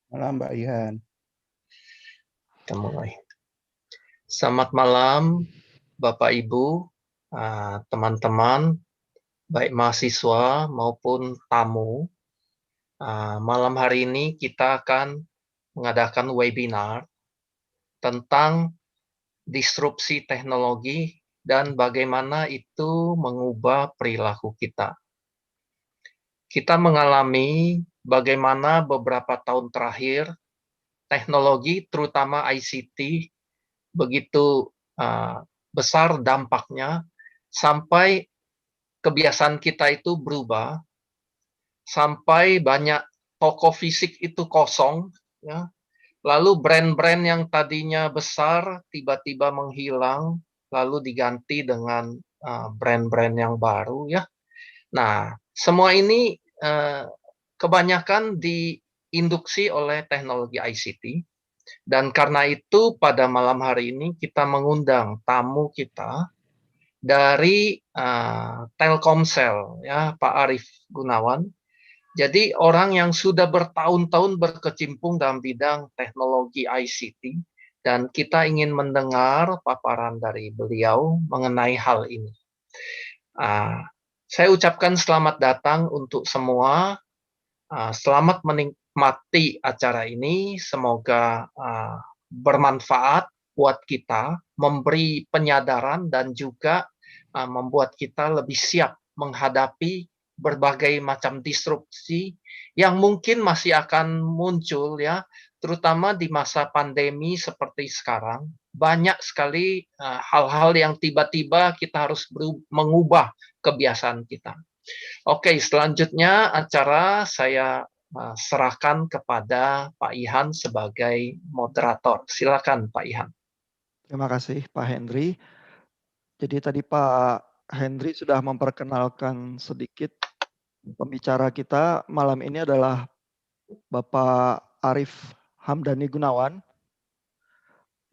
Malam Mbak Ihan. Kita mulai. Selamat malam, Bapak Ibu, teman-teman, baik mahasiswa maupun tamu. Malam hari ini kita akan mengadakan webinar tentang disrupsi teknologi dan bagaimana itu mengubah perilaku kita. Kita mengalami bagaimana beberapa tahun terakhir teknologi, terutama ICT, begitu besar dampaknya sampai kebiasaan kita itu berubah, sampai banyak toko fisik itu kosong, ya. Lalu brand-brand yang tadinya besar tiba-tiba menghilang, lalu diganti dengan brand-brand yang baru, ya. Nah, semua ini kebanyakan diinduksi oleh teknologi ICT. Dan karena itu pada malam hari ini kita mengundang tamu kita dari Telkomsel, ya, Pak Arief Gunawan. Jadi orang yang sudah bertahun-tahun berkecimpung dalam bidang teknologi ICT dan kita ingin mendengar paparan dari beliau mengenai hal ini. Saya ucapkan selamat datang untuk semua. Selamat menikmati acara ini. Semoga bermanfaat buat kita, memberi penyadaran dan juga membuat kita lebih siap menghadapi berbagai macam disrupsi yang mungkin masih akan muncul, ya, terutama di masa pandemi seperti sekarang. Banyak sekali hal-hal yang tiba-tiba kita harus mengubah kebiasaan kita. Oke, selanjutnya acara saya serahkan kepada Pak Ihan sebagai moderator. Silakan Pak Ihan. Terima kasih Pak Henry. Jadi tadi Pak Henry sudah memperkenalkan sedikit pembicara kita malam ini adalah Bapak Arief Hamdani Gunawan.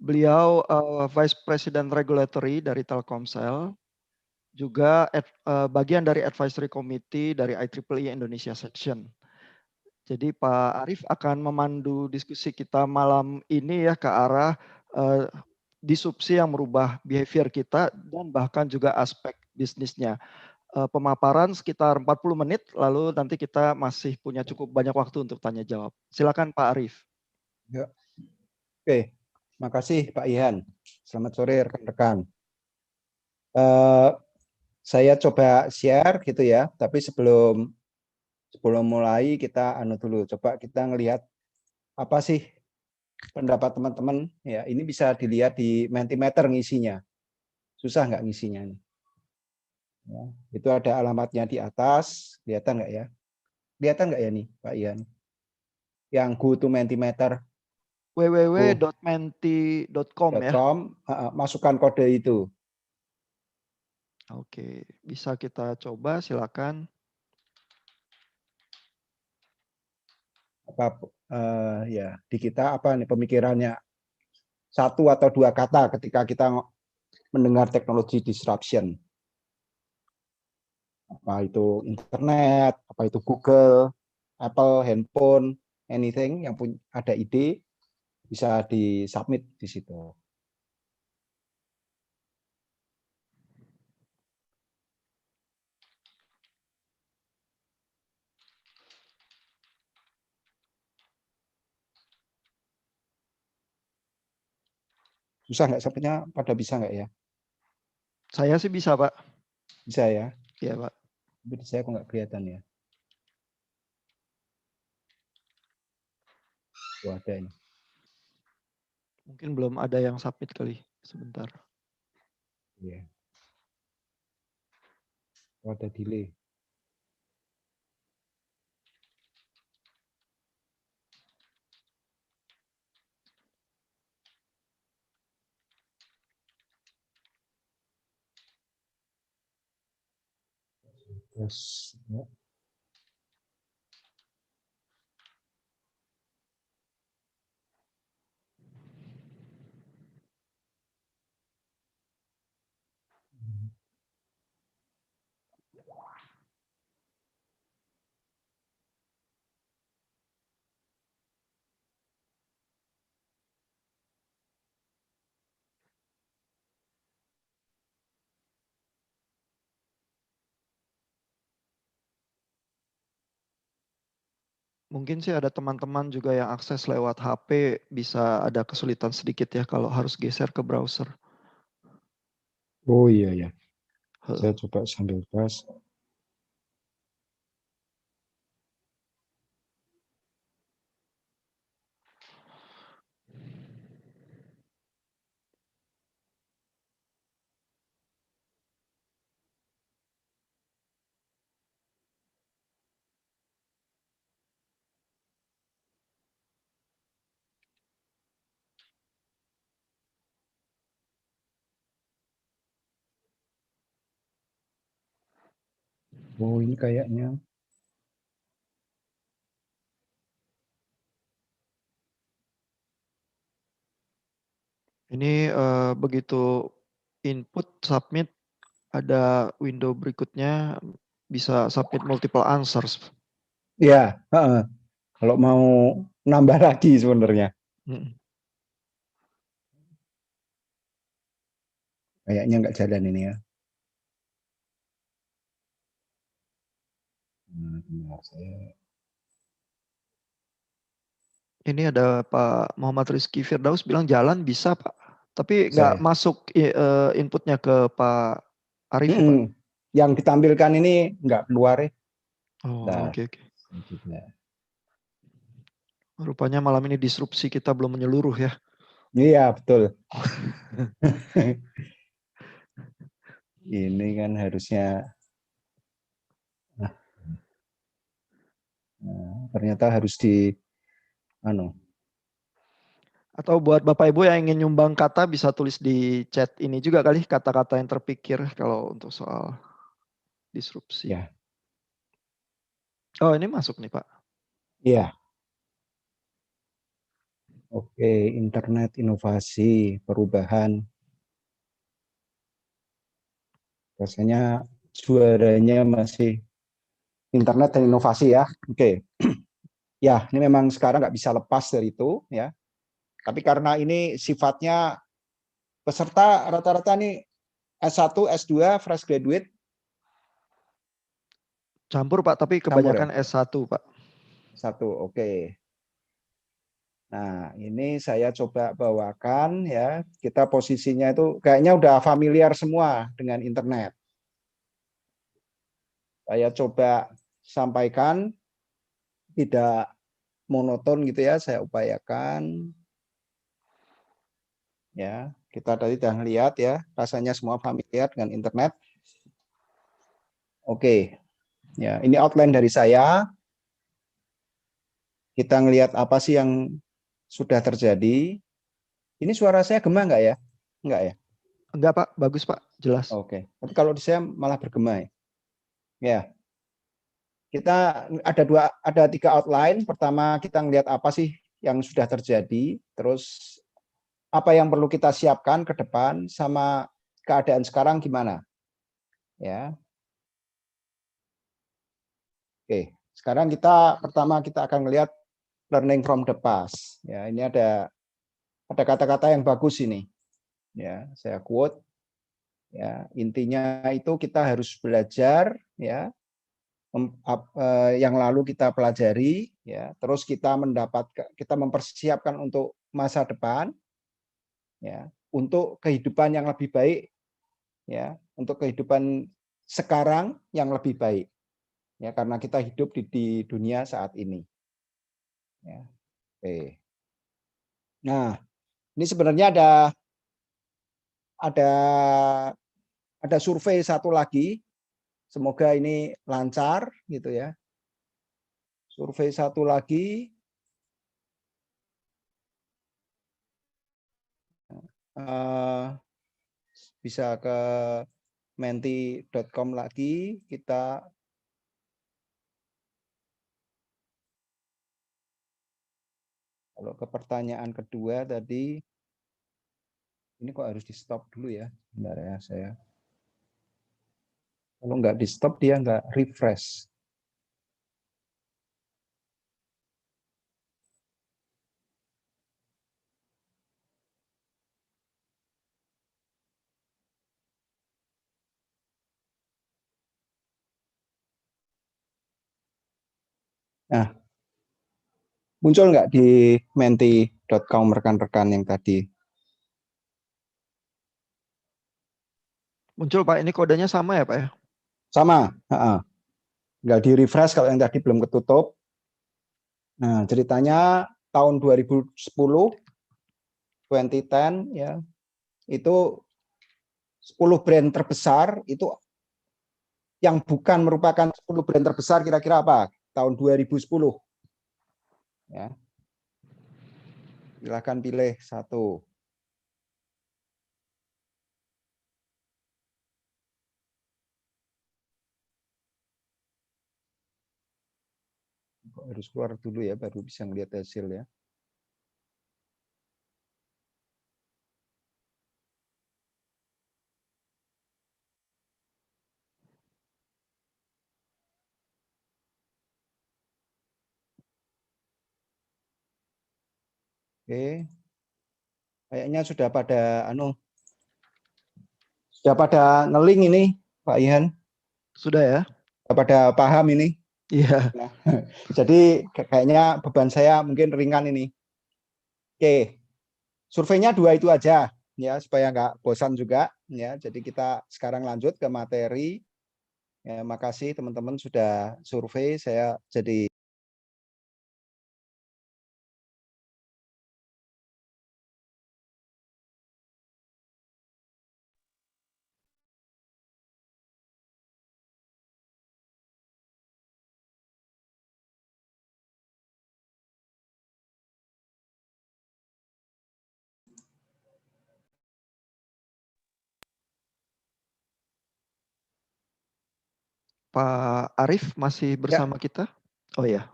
Beliau Vice President Regulatory dari Telkomsel, juga bagian dari Advisory Committee dari IEEE Indonesia Section. Jadi Pak Arief akan memandu diskusi kita malam ini ya ke arah disrupsi yang merubah behavior kita dan bahkan juga aspek bisnisnya. Pemaparan sekitar 40 menit, lalu nanti kita masih punya cukup banyak waktu untuk tanya jawab. Silakan Pak Arief. Ya. Oke, makasih Pak Ihan. Selamat sore rekan-rekan. Saya coba share gitu ya, tapi sebelum mulai kita dulu, coba kita ngelihat apa sih pendapat teman-teman. Ya, ini bisa dilihat di Mentimeter ngisinya. Susah nggak ngisinya ini? Ya, itu ada alamatnya di atas, kelihatan nggak ya? Kelihatan nggak ya nih Pak Ian? Yang go to Mentimeter www.menti.com ya. masukkan kode itu. Oke, bisa kita coba, silakan. Apa ya di kita apa nih pemikirannya satu atau dua kata ketika kita mendengar teknologi disruption? Apa itu internet, apa itu Google, Apple, handphone, anything yang punya ada ide bisa disubmit di situ. Susah nggak sepertinya pada bisa nggak ya? Saya sih bisa Pak. Bisa ya? Iya Pak. Tapi saya kok nggak kelihatan ya. Oh, ada ini. Mungkin belum ada yang submit kali. Sebentar. Iya. Oh, ada delay. Terus ya. Mungkin sih ada teman-teman juga yang akses lewat HP bisa ada kesulitan sedikit ya kalau harus geser ke browser. Oh iya ya. Heeh. Saya coba sambil bahas. Oh ini kayaknya. Ini begitu input submit ada window berikutnya bisa submit multiple answers. Ya, kalau mau nambah lagi sebenarnya. Mm. Kayaknya nggak jalan ini ya. Saya Ini ada Pak Muhammad Rizky Firdaus bilang jalan bisa Pak, tapi nggak saya. masuk inputnya ke Pak Arif ya Pak. Yang ditampilkan ini nggak keluar ya. Oh, Nah, oke. selanjutnya. Rupanya malam ini disrupsi kita belum menyeluruh ya. Iya, betul. Ini kan harusnya ternyata harus di Atau buat Bapak Ibu yang ingin nyumbang kata bisa tulis di chat ini juga kali kata-kata yang terpikir kalau untuk soal disrupsi. ya. Oh, ini masuk nih Pak. Iya. Oke, internet inovasi, perubahan. Rasanya juaranya masih internet dan inovasi ya. Oke. Ya, ini memang sekarang nggak bisa lepas dari itu ya. Tapi karena ini sifatnya peserta rata-rata nih S1, S2, fresh graduate. Campur Pak, tapi Campur ya? kebanyakan S1 Pak. Satu, oke. Nah, ini saya coba bawakan ya. Kita posisinya itu kayaknya udah familiar semua dengan internet. Saya coba sampaikan tidak monoton gitu ya, saya upayakan. Ya, kita tadi sudah lihat ya, rasanya semua familiar dengan internet. Oke. Ya, ini outline dari saya. Kita ngelihat apa sih yang sudah terjadi. Ini suara saya gema nggak ya? Enggak ya? Enggak Pak, bagus Pak, jelas. Oke. Tapi kalau di saya malah bergema ya. Ya. Kita ada 3 outline. Pertama kita ngelihat apa sih yang sudah terjadi, terus apa yang perlu kita siapkan ke depan, sama keadaan sekarang gimana. Ya. Oke. Sekarang pertama kita akan melihat learning from the past. Ya, ini ada kata-kata yang bagus ini. Ya, saya quote. Ya, intinya itu kita harus belajar ya yang lalu kita pelajari ya, terus kita mempersiapkan untuk masa depan ya, untuk kehidupan yang lebih baik ya, untuk kehidupan sekarang yang lebih baik ya, karena kita hidup di dunia saat ini ya. Oke. Nah, ini sebenarnya ada ada survei satu lagi, semoga ini lancar gitu ya. Survei satu lagi, bisa ke menti.com lagi, kita kalau ke pertanyaan kedua tadi, ini kok harus di stop dulu ya, bentar ya saya. Kalau nggak di stop dia nggak refresh. Nah, Muncul nggak di menti.com rekan-rekan yang tadi? Muncul Pak, ini kodenya sama ya Pak ya? Sama, nggak di refresh kalau yang tadi belum ketutup. Nah, ceritanya tahun 2010, 2010 ya, itu 10 brand terbesar itu yang bukan merupakan 10 brand terbesar kira-kira apa? Tahun 2010. Ya. Silakan pilih satu. Harus keluar dulu ya baru bisa melihat hasil ya. Oke. Kayaknya sudah pada sudah pada ngeling ini Pak Ihan. Sudah ya? Sudah pada paham ini. Iya. Nah, jadi kayaknya beban saya mungkin ringan ini. Oke. Surveinya 2 itu aja ya supaya nggak bosan juga ya. Jadi kita sekarang lanjut ke materi. Ya, makasih teman-teman sudah survei. Saya jadi Pak Arif masih bersama kita? Oh ya.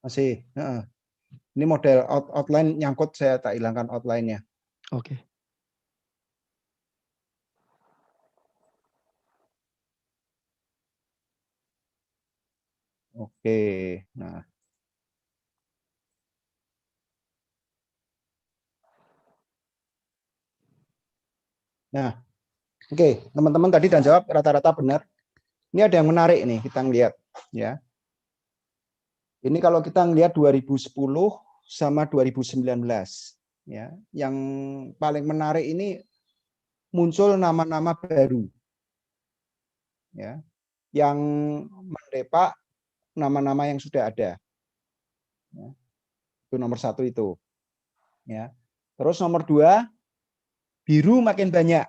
masih. Ini model outline nyangkut, saya tak hilangkan outline-nya. Oke. Oke. Nah, oke, teman-teman tadi dan jawab rata-rata benar. Ini ada yang menarik nih kita lihat ya. Ini kalau kita lihat 2010 sama 2019 ya. Yang paling menarik ini muncul nama-nama baru. Ya. Yang mendepak nama-nama yang sudah ada. Ya. Itu nomor 1 itu. Ya. Terus nomor 2, biru makin banyak.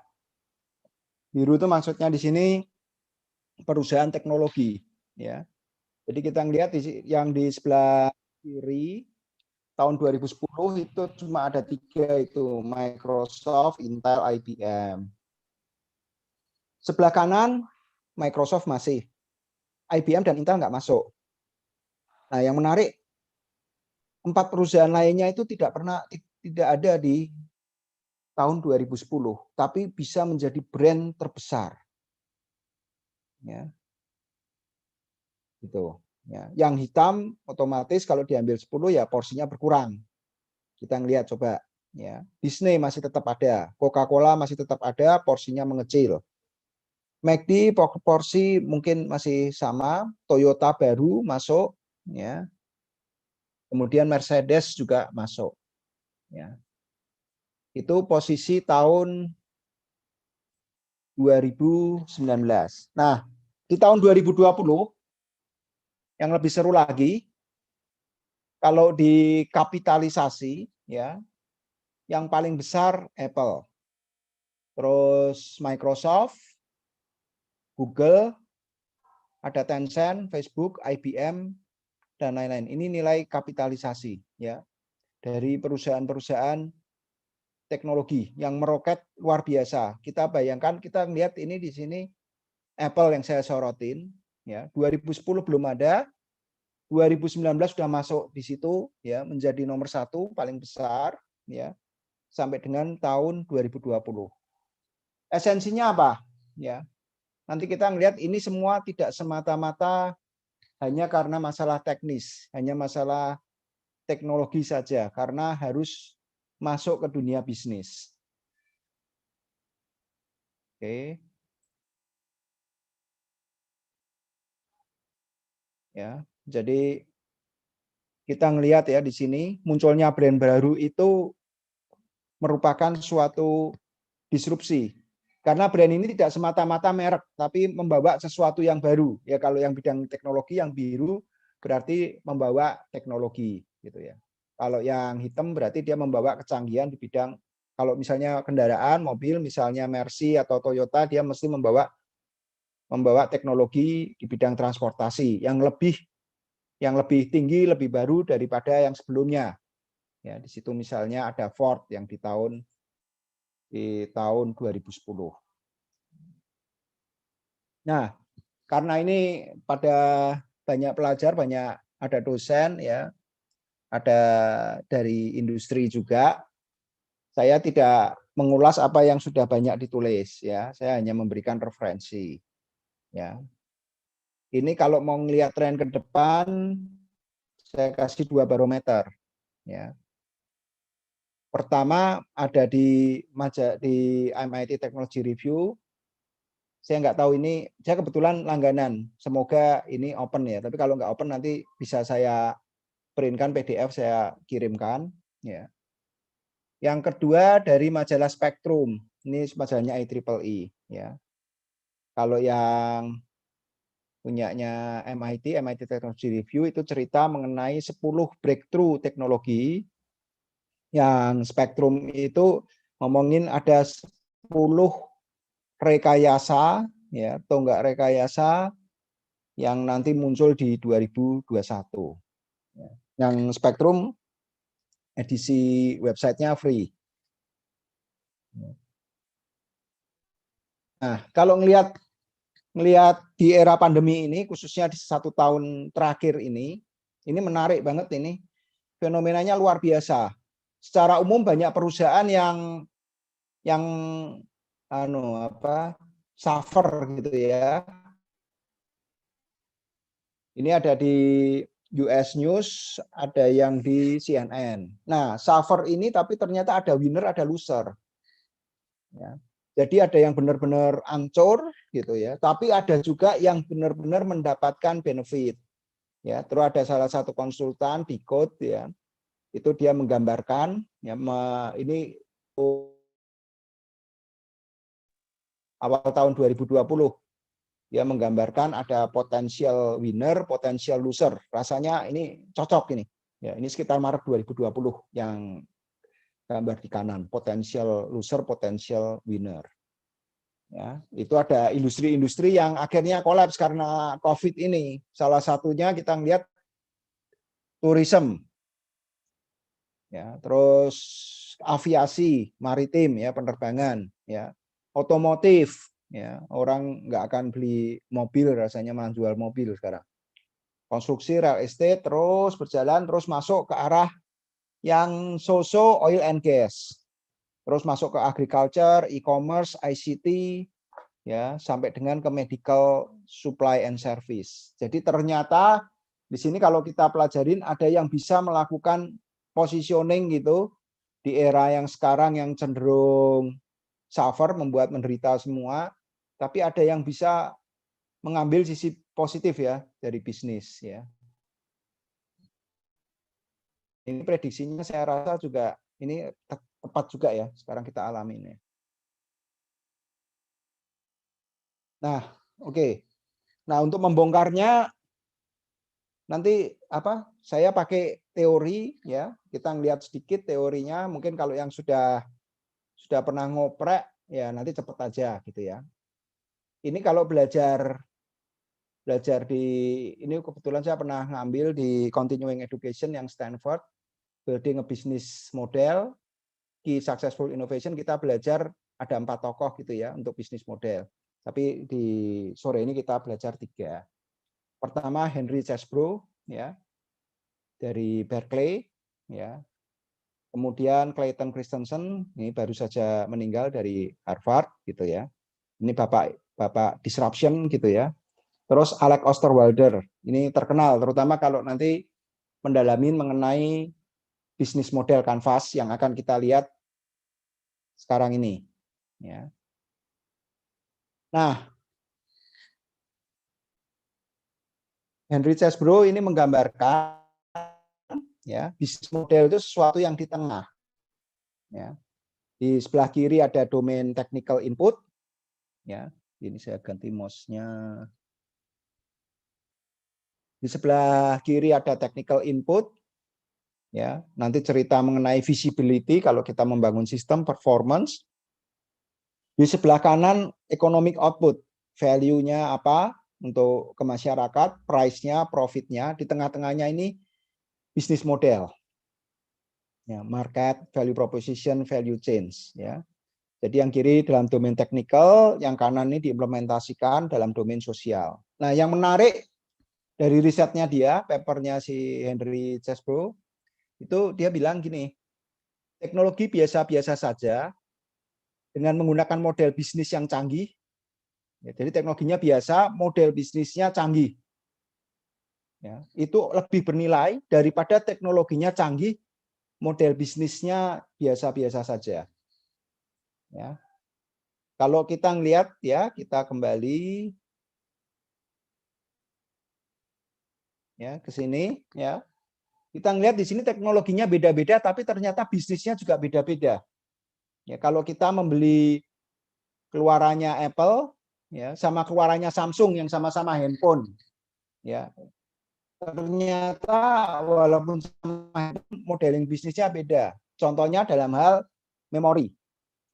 Biru itu maksudnya di sini perusahaan teknologi, ya. Jadi kita lihat yang di sebelah kiri tahun 2010 itu cuma ada 3 itu, Microsoft, Intel, IBM. Sebelah kanan Microsoft masih, IBM dan Intel nggak masuk. Nah, yang menarik 4 perusahaan lainnya itu tidak ada di tahun 2010, tapi bisa menjadi brand terbesar. Ya. Gitu. Ya. Yang hitam otomatis kalau diambil 10 ya porsinya berkurang. Kita ngelihat coba. Ya. Disney masih tetap ada, Coca-Cola masih tetap ada, porsinya mengecil. McD porsi mungkin masih sama, Toyota baru masuk, ya. Kemudian Mercedes juga masuk. Ya. Itu posisi tahun 2019. Nah, di tahun 2020 yang lebih seru lagi, kalau dikapitalisasi, ya, yang paling besar Apple, terus Microsoft, Google, ada Tencent, Facebook, IBM, dan lain-lain. Ini nilai kapitalisasi, ya, dari perusahaan-perusahaan teknologi yang meroket luar biasa. Kita bayangkan, kita lihat ini di sini Apple yang saya sorotin, ya, 2010 belum ada, 2019 sudah masuk di situ, ya, menjadi nomor 1 paling besar, ya, sampai dengan tahun 2020. Esensinya apa? Ya, nanti kita melihat ini semua tidak semata-mata hanya karena masalah teknis, hanya masalah teknologi saja, karena harus masuk ke dunia bisnis. Oke. Ya, jadi kita ngelihat ya di sini munculnya brand baru itu merupakan suatu disrupsi. Karena brand ini tidak semata-mata merek, tapi membawa sesuatu yang baru. Ya kalau yang bidang teknologi yang biru berarti membawa teknologi gitu ya. Kalau yang hitam berarti dia membawa kecanggihan di bidang, kalau misalnya kendaraan, mobil, misalnya Mercy atau Toyota, dia mesti membawa teknologi di bidang transportasi yang lebih tinggi, lebih baru daripada yang sebelumnya. Ya, di situ misalnya ada Ford yang di tahun 2010. Nah, karena ini pada banyak pelajar, banyak ada dosen ya, ada dari industri juga. Saya tidak mengulas apa yang sudah banyak ditulis ya. Saya hanya memberikan referensi. Ya. Ini kalau mau melihat tren ke depan, saya kasih 2 barometer ya. Pertama ada di MIT Technology Review. Saya nggak tahu ini, saya kebetulan langganan. Semoga ini open ya. Tapi kalau nggak open nanti bisa saya printkan PDF, saya kirimkan. Ya. Yang kedua dari majalah Spectrum. Ini majalahnya IEEE. Ya. Kalau yang punyanya MIT Technology Review itu cerita mengenai 10 breakthrough teknologi. Yang Spectrum itu ngomongin ada 10 rekayasa ya, tonggak rekayasa yang nanti muncul di 2021. Yang Spectrum edisi websitenya free. Nah, kalau ngelihat di era pandemi ini, khususnya di 1 tahun terakhir ini menarik banget ini. Fenomenanya luar biasa. Secara umum banyak perusahaan yang suffer gitu ya. Ini ada di US News, ada yang di CNN. Nah, suffer ini tapi ternyata ada winner, ada loser. Ya. Jadi ada yang benar-benar ancur gitu ya, tapi ada juga yang benar-benar mendapatkan benefit. Ya, terus ada salah satu konsultan di Code ya, itu dia menggambarkan ya, ini awal tahun 2020 dia menggambarkan ada potensial winner, potensial loser. Rasanya ini cocok ini. Ya, ini sekitar Maret 2020 yang gambar di kanan, potensial loser, potensial winner. Ya, itu ada industri-industri yang akhirnya kolaps karena COVID ini. Salah satunya kita lihat tourism. Ya, terus aviasi, maritim ya, penerbangan ya. Otomotif ya, orang nggak akan beli mobil, rasanya malah jual mobil sekarang. Konstruksi, real estate, terus berjalan, terus masuk ke arah yang so-so oil and gas, terus masuk ke agriculture, e-commerce, ICT, ya sampai dengan ke medical supply and service. Jadi ternyata di sini kalau kita pelajarin ada yang bisa melakukan positioning gitu di era yang sekarang yang cenderung suffer, membuat menderita semua, tapi ada yang bisa mengambil sisi positif ya dari bisnis ya. Ini prediksinya saya rasa juga ini tepat juga ya sekarang kita alami ini. Nah, oke. Nah, untuk membongkarnya nanti saya pakai teori ya. Kita ngelihat sedikit teorinya, mungkin kalau yang sudah pernah ngoprek ya nanti cepet aja gitu ya. Ini kalau belajar di ini kebetulan saya pernah ngambil di continuing education yang Stanford, building a business model, key successful innovation, kita belajar ada 4 tokoh gitu ya untuk bisnis model. Tapi di sore ini kita belajar 3. Pertama Henry Chesbrough ya dari Berkeley ya. Kemudian Clayton Christensen, ini baru saja meninggal dari Harvard gitu ya. Ini bapak disruption gitu ya. Terus Alex Osterwalder, ini terkenal terutama kalau nanti mendalami mengenai bisnis model Canvas yang akan kita lihat sekarang ini ya. Nah, Henry Chesbrough ini menggambarkan Ya, bisnis model itu sesuatu yang di tengah. Ya. Di sebelah kiri ada domain technical input. Ya, ini saya ganti mouse-nya. Di sebelah kiri ada technical input. Ya, nanti cerita mengenai visibility kalau kita membangun sistem performance. Di sebelah kanan economic output, value-nya apa untuk ke masyarakat, price-nya, profit-nya. Di tengah-tengahnya ini bisnis model. Ya, market, value proposition, value change. Ya. Jadi yang kiri dalam domain technical, yang kanan ini diimplementasikan dalam domain sosial. Nah, yang menarik dari risetnya dia, papernya si Henry Chesbrough, itu dia bilang gini, teknologi biasa-biasa saja dengan menggunakan model bisnis yang canggih. Ya, jadi teknologinya biasa, model bisnisnya canggih. Ya, itu lebih bernilai daripada teknologinya canggih, model bisnisnya biasa-biasa saja. Ya. Kalau kita ngelihat ya, kita kembali ya ke sini ya. Kita ngelihat di sini teknologinya beda-beda tapi ternyata bisnisnya juga beda-beda. Ya, kalau kita membeli keluarannya Apple ya sama keluarannya Samsung yang sama-sama handphone ya. Ternyata walaupun sama modeling bisnisnya beda. Contohnya dalam hal memori.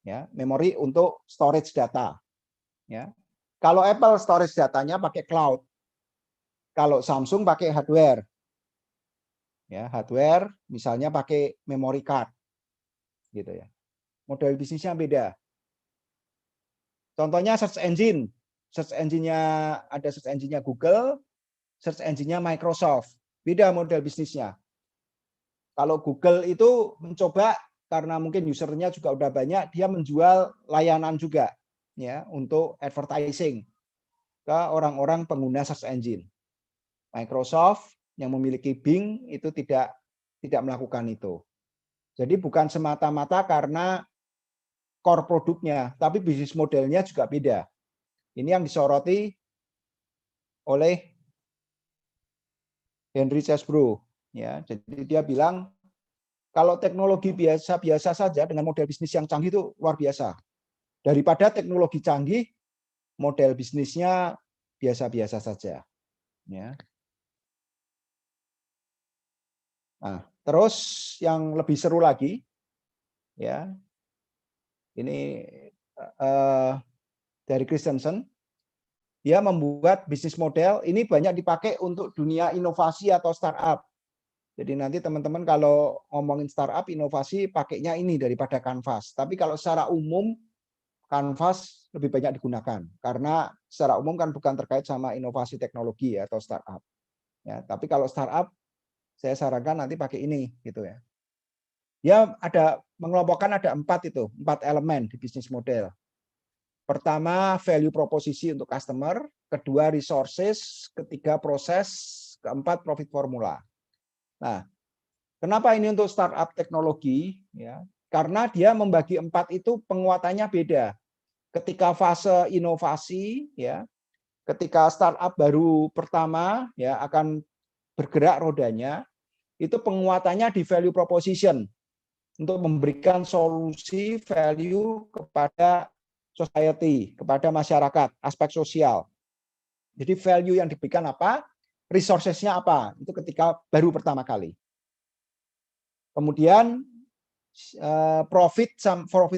Ya, memori untuk storage data. Ya. Kalau Apple storage datanya pakai cloud. Kalau Samsung pakai hardware. Ya, hardware misalnya pakai memory card. Gitu ya. Model bisnisnya beda. Contohnya search engine. Search engine-nya ada search engine-nya Google, search engine-nya Microsoft. Beda model bisnisnya. Kalau Google itu mencoba karena mungkin usernya juga udah banyak, dia menjual layanan juga ya untuk advertising ke orang-orang pengguna search engine. Microsoft yang memiliki Bing itu tidak melakukan itu. Jadi bukan semata-mata karena core produknya, tapi bisnis modelnya juga beda. Ini yang disoroti oleh Henry Chesbrough ya. Jadi dia bilang kalau teknologi biasa-biasa saja dengan model bisnis yang canggih itu luar biasa. Daripada teknologi canggih, model bisnisnya biasa-biasa saja. Ya. Nah, terus yang lebih seru lagi, ya, ini dari Christensen, dia membuat bisnis model ini banyak dipakai untuk dunia inovasi atau startup. Jadi nanti teman-teman kalau ngomongin startup inovasi pakainya ini daripada Canvas. Tapi kalau secara umum Canvas lebih banyak digunakan karena secara umum kan bukan terkait sama inovasi teknologi atau startup. Ya, tapi kalau startup saya sarankan nanti pakai ini gitu ya. Dia ada mengelompokkan ada 4 elemen di bisnis model. Pertama value proposition untuk customer, kedua resources, ketiga proses, keempat profit formula. Nah, kenapa ini untuk startup teknologi? Ya, karena dia membagi 4 itu penguatannya beda. Ketika fase inovasi, ya, ketika startup baru pertama, ya akan bergerak rodanya, itu penguatannya di value proposition untuk memberikan solusi value kepada society, kepada masyarakat, aspek sosial. Jadi value yang diberikan apa? Resources-nya apa? Itu ketika baru pertama kali. Kemudian profit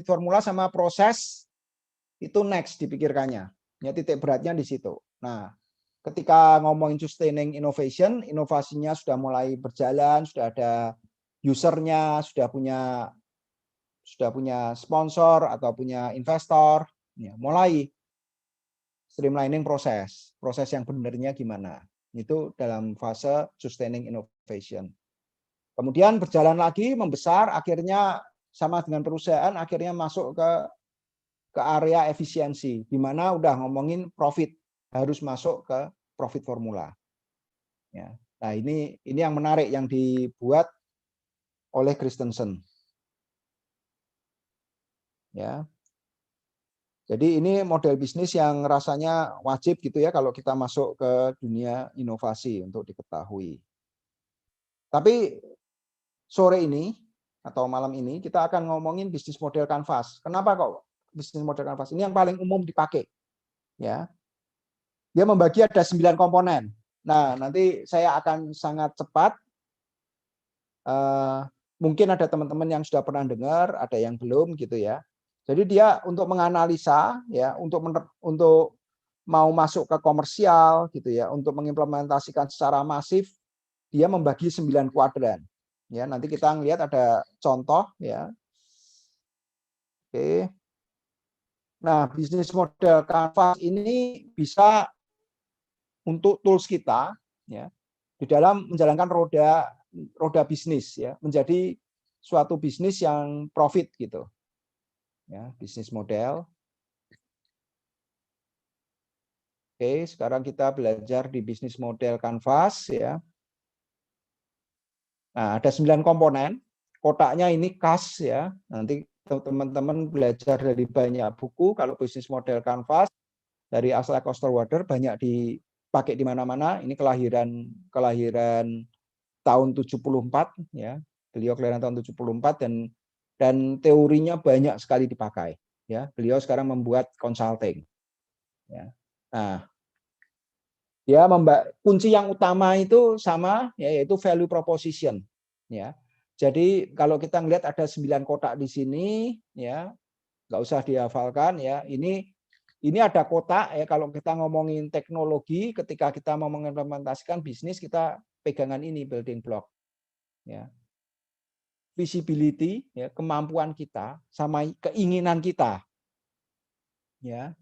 formula sama proses itu next dipikirkannya. Ya, titik beratnya di situ. Nah, ketika ngomongin sustaining innovation, inovasinya sudah mulai berjalan, sudah ada usernya, sudah punya sponsor atau punya investor, ya, mulai streamlining proses yang benernya gimana. Itu dalam fase sustaining innovation. Kemudian berjalan lagi, membesar, akhirnya sama dengan perusahaan, akhirnya masuk ke area efisiensi, di mana udah ngomongin profit, harus masuk ke profit formula. Ya. Nah ini yang menarik yang dibuat oleh Christensen. Ya. Jadi ini model bisnis yang rasanya wajib gitu ya kalau kita masuk ke dunia inovasi untuk diketahui. Tapi sore ini atau malam ini kita akan ngomongin bisnis model kanvas. Kenapa kok bisnis model kanvas? Ini yang paling umum dipakai. Ya. Dia membagi ada 9 komponen. Nah, nanti saya akan sangat cepat. Mungkin ada teman-teman yang sudah pernah dengar, ada yang belum gitu ya. Jadi dia untuk menganalisa ya, untuk mau masuk ke komersial gitu ya, untuk mengimplementasikan secara masif, dia membagi 9 kuadran. Ya, nanti kita lihat ada contoh ya. Oke. Nah, bisnis model kanvas ini bisa untuk tools kita ya di dalam menjalankan roda bisnis ya, menjadi suatu bisnis yang profit gitu. Ya, bisnis model. Oke, sekarang kita belajar di bisnis model kanvas ya. Nah, ada 9 komponen. Kotaknya ini kas ya. Nanti teman-teman belajar dari banyak buku. Kalau bisnis model kanvas dari Aslak Osterwalder banyak dipakai di mana-mana. Ini kelahiran tahun 74 ya. Beliau kelahiran tahun 74 dan teorinya banyak sekali dipakai ya. Beliau sekarang membuat consulting. Ya. Nah, ya kunci yang utama itu sama ya, yaitu value proposition ya. Jadi kalau kita ngelihat ada 9 kotak di sini ya, nggak usah dihafalkan ya. Ini ada kotak ya, kalau kita ngomongin teknologi, ketika kita mau mengimplementasikan bisnis, kita pegangan ini building block ya. Visibility ya, kemampuan kita sama keinginan kita ya,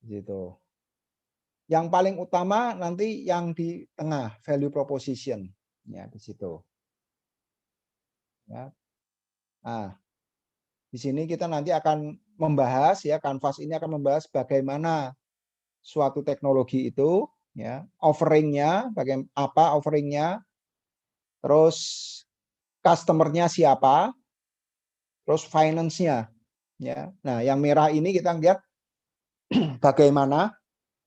gitu. Yang paling utama nanti yang di tengah, value proposition ya, di situ ya. Nah, di sini kita nanti akan membahas ya, kanvas ini akan membahas bagaimana suatu teknologi itu ya, offeringnya, bagaimana apa offeringnya, terus customer-nya siapa, terus finance-nya ya. Nah, yang merah ini kita lihat bagaimana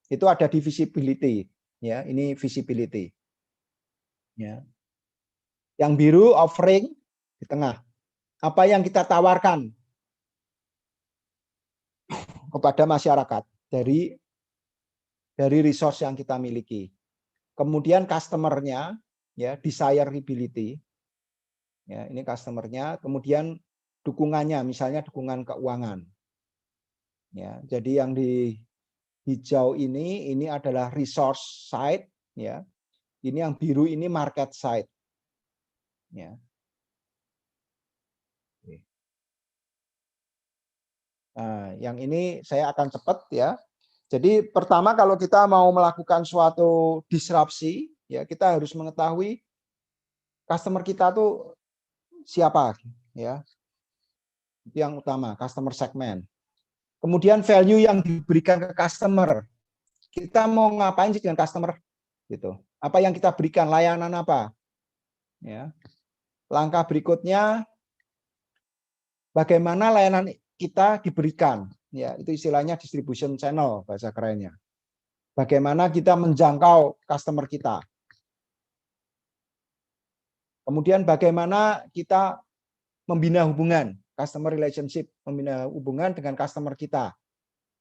itu ada di visibility ya, ini visibility ya. Yang biru offering di tengah, apa yang kita tawarkan kepada masyarakat dari resource yang kita miliki. Kemudian customer-nya ya, desirability ya, ini customer-nya. Kemudian dukungannya, misalnya dukungan keuangan ya. Jadi yang di hijau ini adalah resource side ya. Ini yang biru ini market side ya. Nah, yang ini saya akan cepat ya. Jadi pertama kalau kita mau melakukan suatu disrupsi ya, kita harus mengetahui customer kita tuh siapa ya. Itu yang utama, customer segment. Kemudian value yang diberikan ke customer. Kita mau ngapain sih dengan customer gitu. Apa yang kita berikan, layanan apa? Ya. Langkah berikutnya bagaimana layanan kita diberikan, ya itu istilahnya distribution channel bahasa kerennya. Bagaimana kita menjangkau customer kita. Kemudian bagaimana kita membina hubungan, customer relationship, membina hubungan dengan customer kita.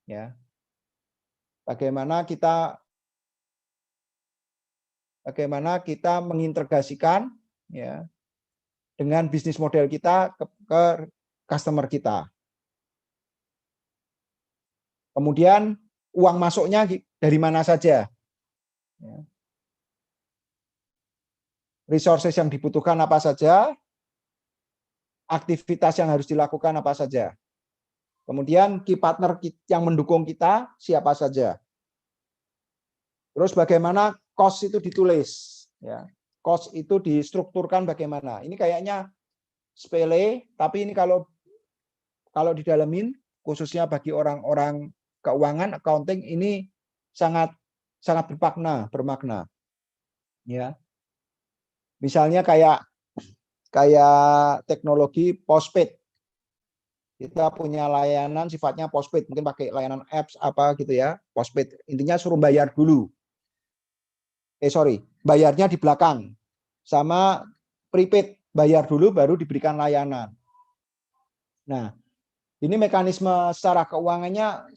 Ya. Bagaimana kita mengintegrasikan ya dengan bisnis model kita ke customer kita. Kemudian uang masuknya dari mana saja. Resources yang dibutuhkan apa saja, aktivitas yang harus dilakukan apa saja. Kemudian key partner yang mendukung kita siapa saja. Terus bagaimana cost itu ditulis. Ya. Cost itu distrukturkan bagaimana. Ini kayaknya sepele, tapi ini kalau didalamin, khususnya bagi orang-orang keuangan, accounting, ini sangat bermakna. Ya. Misalnya kayak teknologi postpaid. Kita punya layanan sifatnya postpaid, mungkin pakai layanan apps apa gitu ya, postpaid. Intinya suruh bayar dulu. Bayarnya di belakang. Sama prepaid, bayar dulu baru diberikan layanan. Nah, ini mekanisme secara keuangannya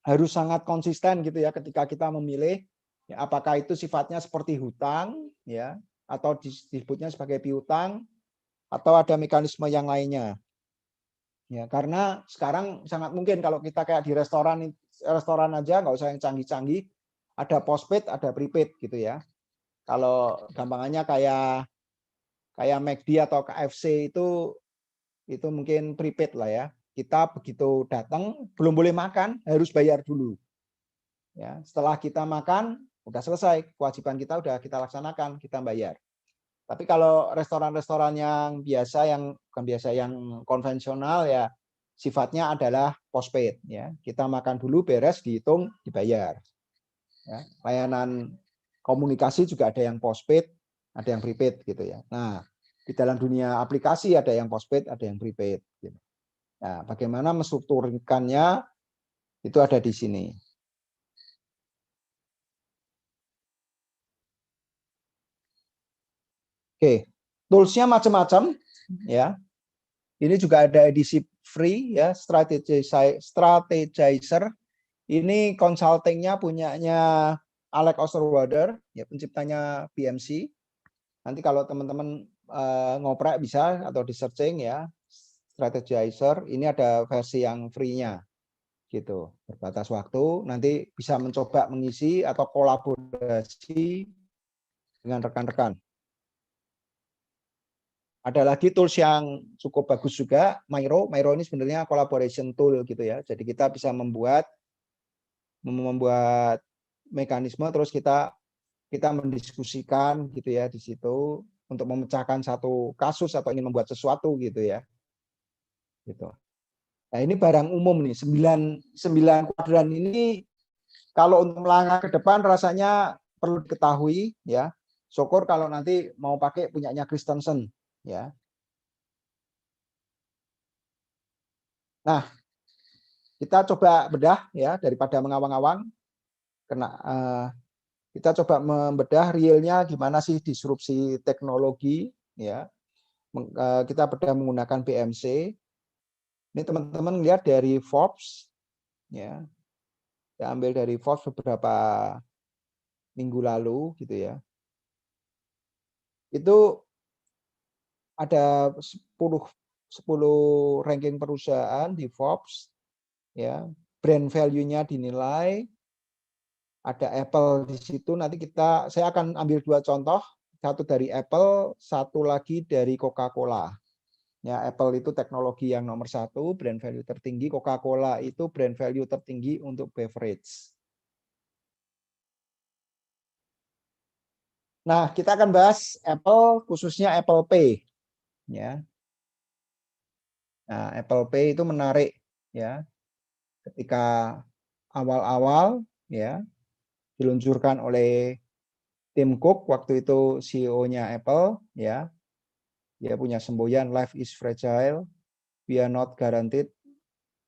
harus sangat konsisten gitu ya ketika kita memilih ya, apakah itu sifatnya seperti hutang ya atau disebutnya sebagai piutang atau ada mekanisme yang lainnya. Ya, karena sekarang sangat mungkin kalau kita kayak di restoran aja nggak usah yang canggih-canggih, ada postpaid, ada prepaid gitu ya. Kalau gampangannya kayak McD atau KFC itu mungkin prepaid lah ya. Kita begitu datang belum boleh makan, harus bayar dulu. Ya, setelah kita makan udah selesai, kewajiban kita udah kita laksanakan, kita bayar. Tapi kalau restoran-restoran yang biasa, yang konvensional ya sifatnya adalah postpaid ya. Kita makan dulu, beres, dihitung, dibayar. Ya, layanan komunikasi juga ada yang postpaid, ada yang prepaid gitu ya. Nah, di dalam dunia aplikasi ada yang postpaid, ada yang prepaid. Gitu. Nah, bagaimana menstrukturkannya itu ada di sini. Oke, tools-nya macam-macam ya. Ini juga ada edisi free ya, Strategizer. Ini consultingnya punyanya Alex Osterwalder, ya penciptanya BMC. Nanti kalau teman-teman ngoprek bisa atau di searching ya, Strategizer. Ini ada versi yang free-nya, gitu. Berbatas waktu, nanti bisa mencoba mengisi atau kolaborasi dengan rekan-rekan. Ada lagi tools yang cukup bagus juga, Miro. Miro ini sebenarnya collaboration tool gitu ya. Jadi kita bisa membuat mekanisme terus kita mendiskusikan gitu ya di situ untuk memecahkan satu kasus atau ingin membuat sesuatu gitu ya. Gitu. Nah, ini barang umum nih, 9 kuadran ini kalau untuk melangkah ke depan rasanya perlu diketahui ya. Syukur kalau nanti mau pakai punyanya Christensen ya. Nah, kita coba bedah ya daripada mengawang-awang. Kita coba membedah realnya gimana sih disrupsi teknologi ya. Kita bedah menggunakan BMC. Ini teman-teman lihat dari Forbes ya. Saya ambil dari Forbes beberapa minggu lalu gitu ya. Itu ada 10 ranking perusahaan di Forbes ya. Brand value-nya dinilai, ada Apple di situ. Nanti saya akan ambil 2 contoh, satu dari Apple, satu lagi dari Coca-Cola. Ya, Apple itu teknologi yang nomor 1, brand value tertinggi. Coca-Cola itu brand value tertinggi untuk beverage. Nah, kita akan bahas Apple, khususnya Apple Pay. Ya. Nah, Apple Pay itu menarik ya. Ketika awal-awal ya diluncurkan oleh Tim Cook, waktu itu CEO-nya Apple ya. Dia punya semboyan life is fragile, we are not guaranteed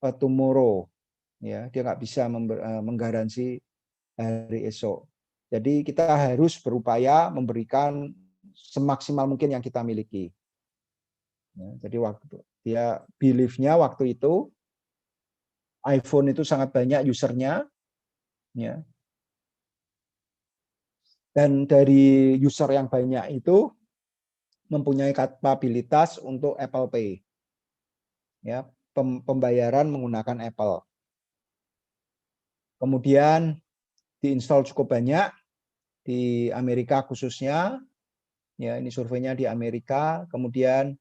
a tomorrow. Ya, dia nggak bisa menggaransi hari esok. Jadi kita harus berupaya memberikan semaksimal mungkin yang kita miliki. Ya, jadi waktu dia belief-nya waktu itu iPhone itu sangat banyak usernya, ya. Dan dari user yang banyak itu mempunyai kapabilitas untuk Apple Pay, ya, pembayaran menggunakan Apple. Kemudian diinstal cukup banyak di Amerika khususnya, ya ini surveinya di Amerika. Kemudian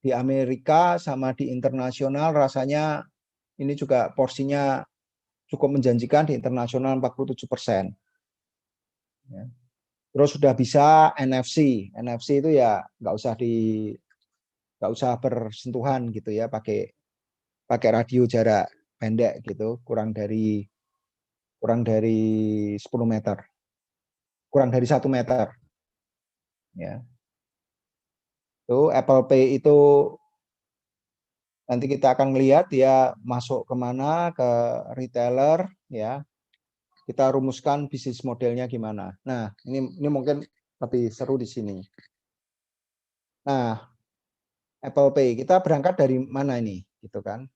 di Amerika sama di internasional rasanya ini juga porsinya cukup menjanjikan, di internasional 47%. Ya. Terus sudah bisa NFC. NFC itu ya nggak usah bersentuhan gitu ya, pakai radio jarak pendek gitu, kurang dari 10 meter. Kurang dari 1 meter. Ya. Itu Apple Pay itu nanti kita akan lihat dia masuk kemana, ke retailer ya. kita rumuskan bisnis modelnya gimana. Nah, ini mungkin lebih seru di sini. Nah, Apple Pay, kita berangkat dari mana ini, gitu kan?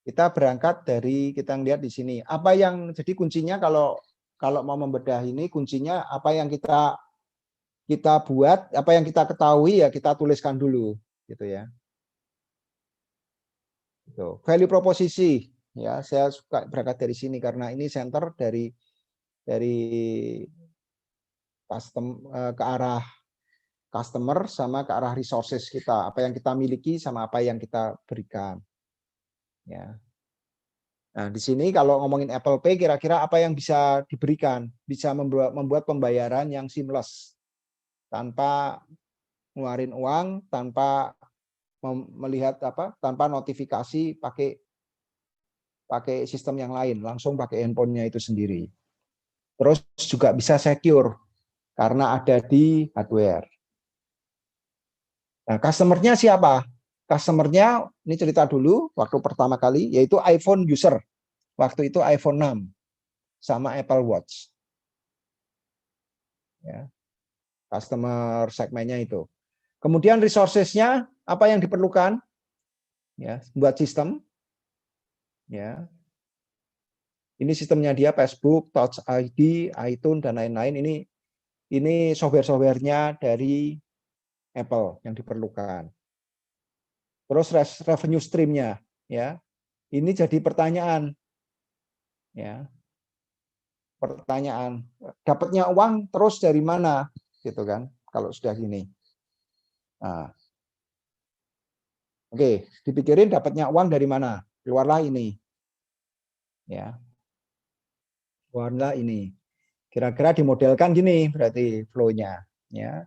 Kita berangkat dari, kita lihat di sini, apa yang jadi kuncinya kalau mau membedah ini, kuncinya apa yang kita buat, apa yang kita ketahui ya kita tuliskan dulu, gitu ya. Gitu. Value proposisi, ya saya suka berangkat dari sini karena ini center dari custom ke arah customer sama ke arah resources kita, apa yang kita miliki sama apa yang kita berikan. Ya. Nah, di sini kalau ngomongin Apple Pay, kira-kira apa yang bisa diberikan? Bisa membuat pembayaran yang seamless, tanpa ngeluarin uang, tanpa melihat tanpa notifikasi pakai sistem yang lain, langsung pakai handphonenya itu sendiri. Terus juga bisa secure karena ada di hardware. Nah, customer-nya siapa? Customer-nya, ini cerita dulu, waktu pertama kali, yaitu iPhone user. Waktu itu iPhone 6 sama Apple Watch. Ya. Customer segmennya itu. Kemudian resources-nya, apa yang diperlukan? Ya, buat sistem. Ya. Ini sistemnya dia, Facebook, Touch ID, iTunes, dan lain-lain. Ini software-softwarenya dari Apple yang diperlukan. Terus revenue stream-nya, ya. Ini jadi pertanyaan, ya. Pertanyaan, dapatnya uang terus dari mana, gitu kan? Kalau sudah gini. Nah, oke, dipikirin dapatnya uang dari mana? Keluarlah ini, ya. Keluarlah ini. Kira-kira dimodelkan gini, berarti flow-nya, ya.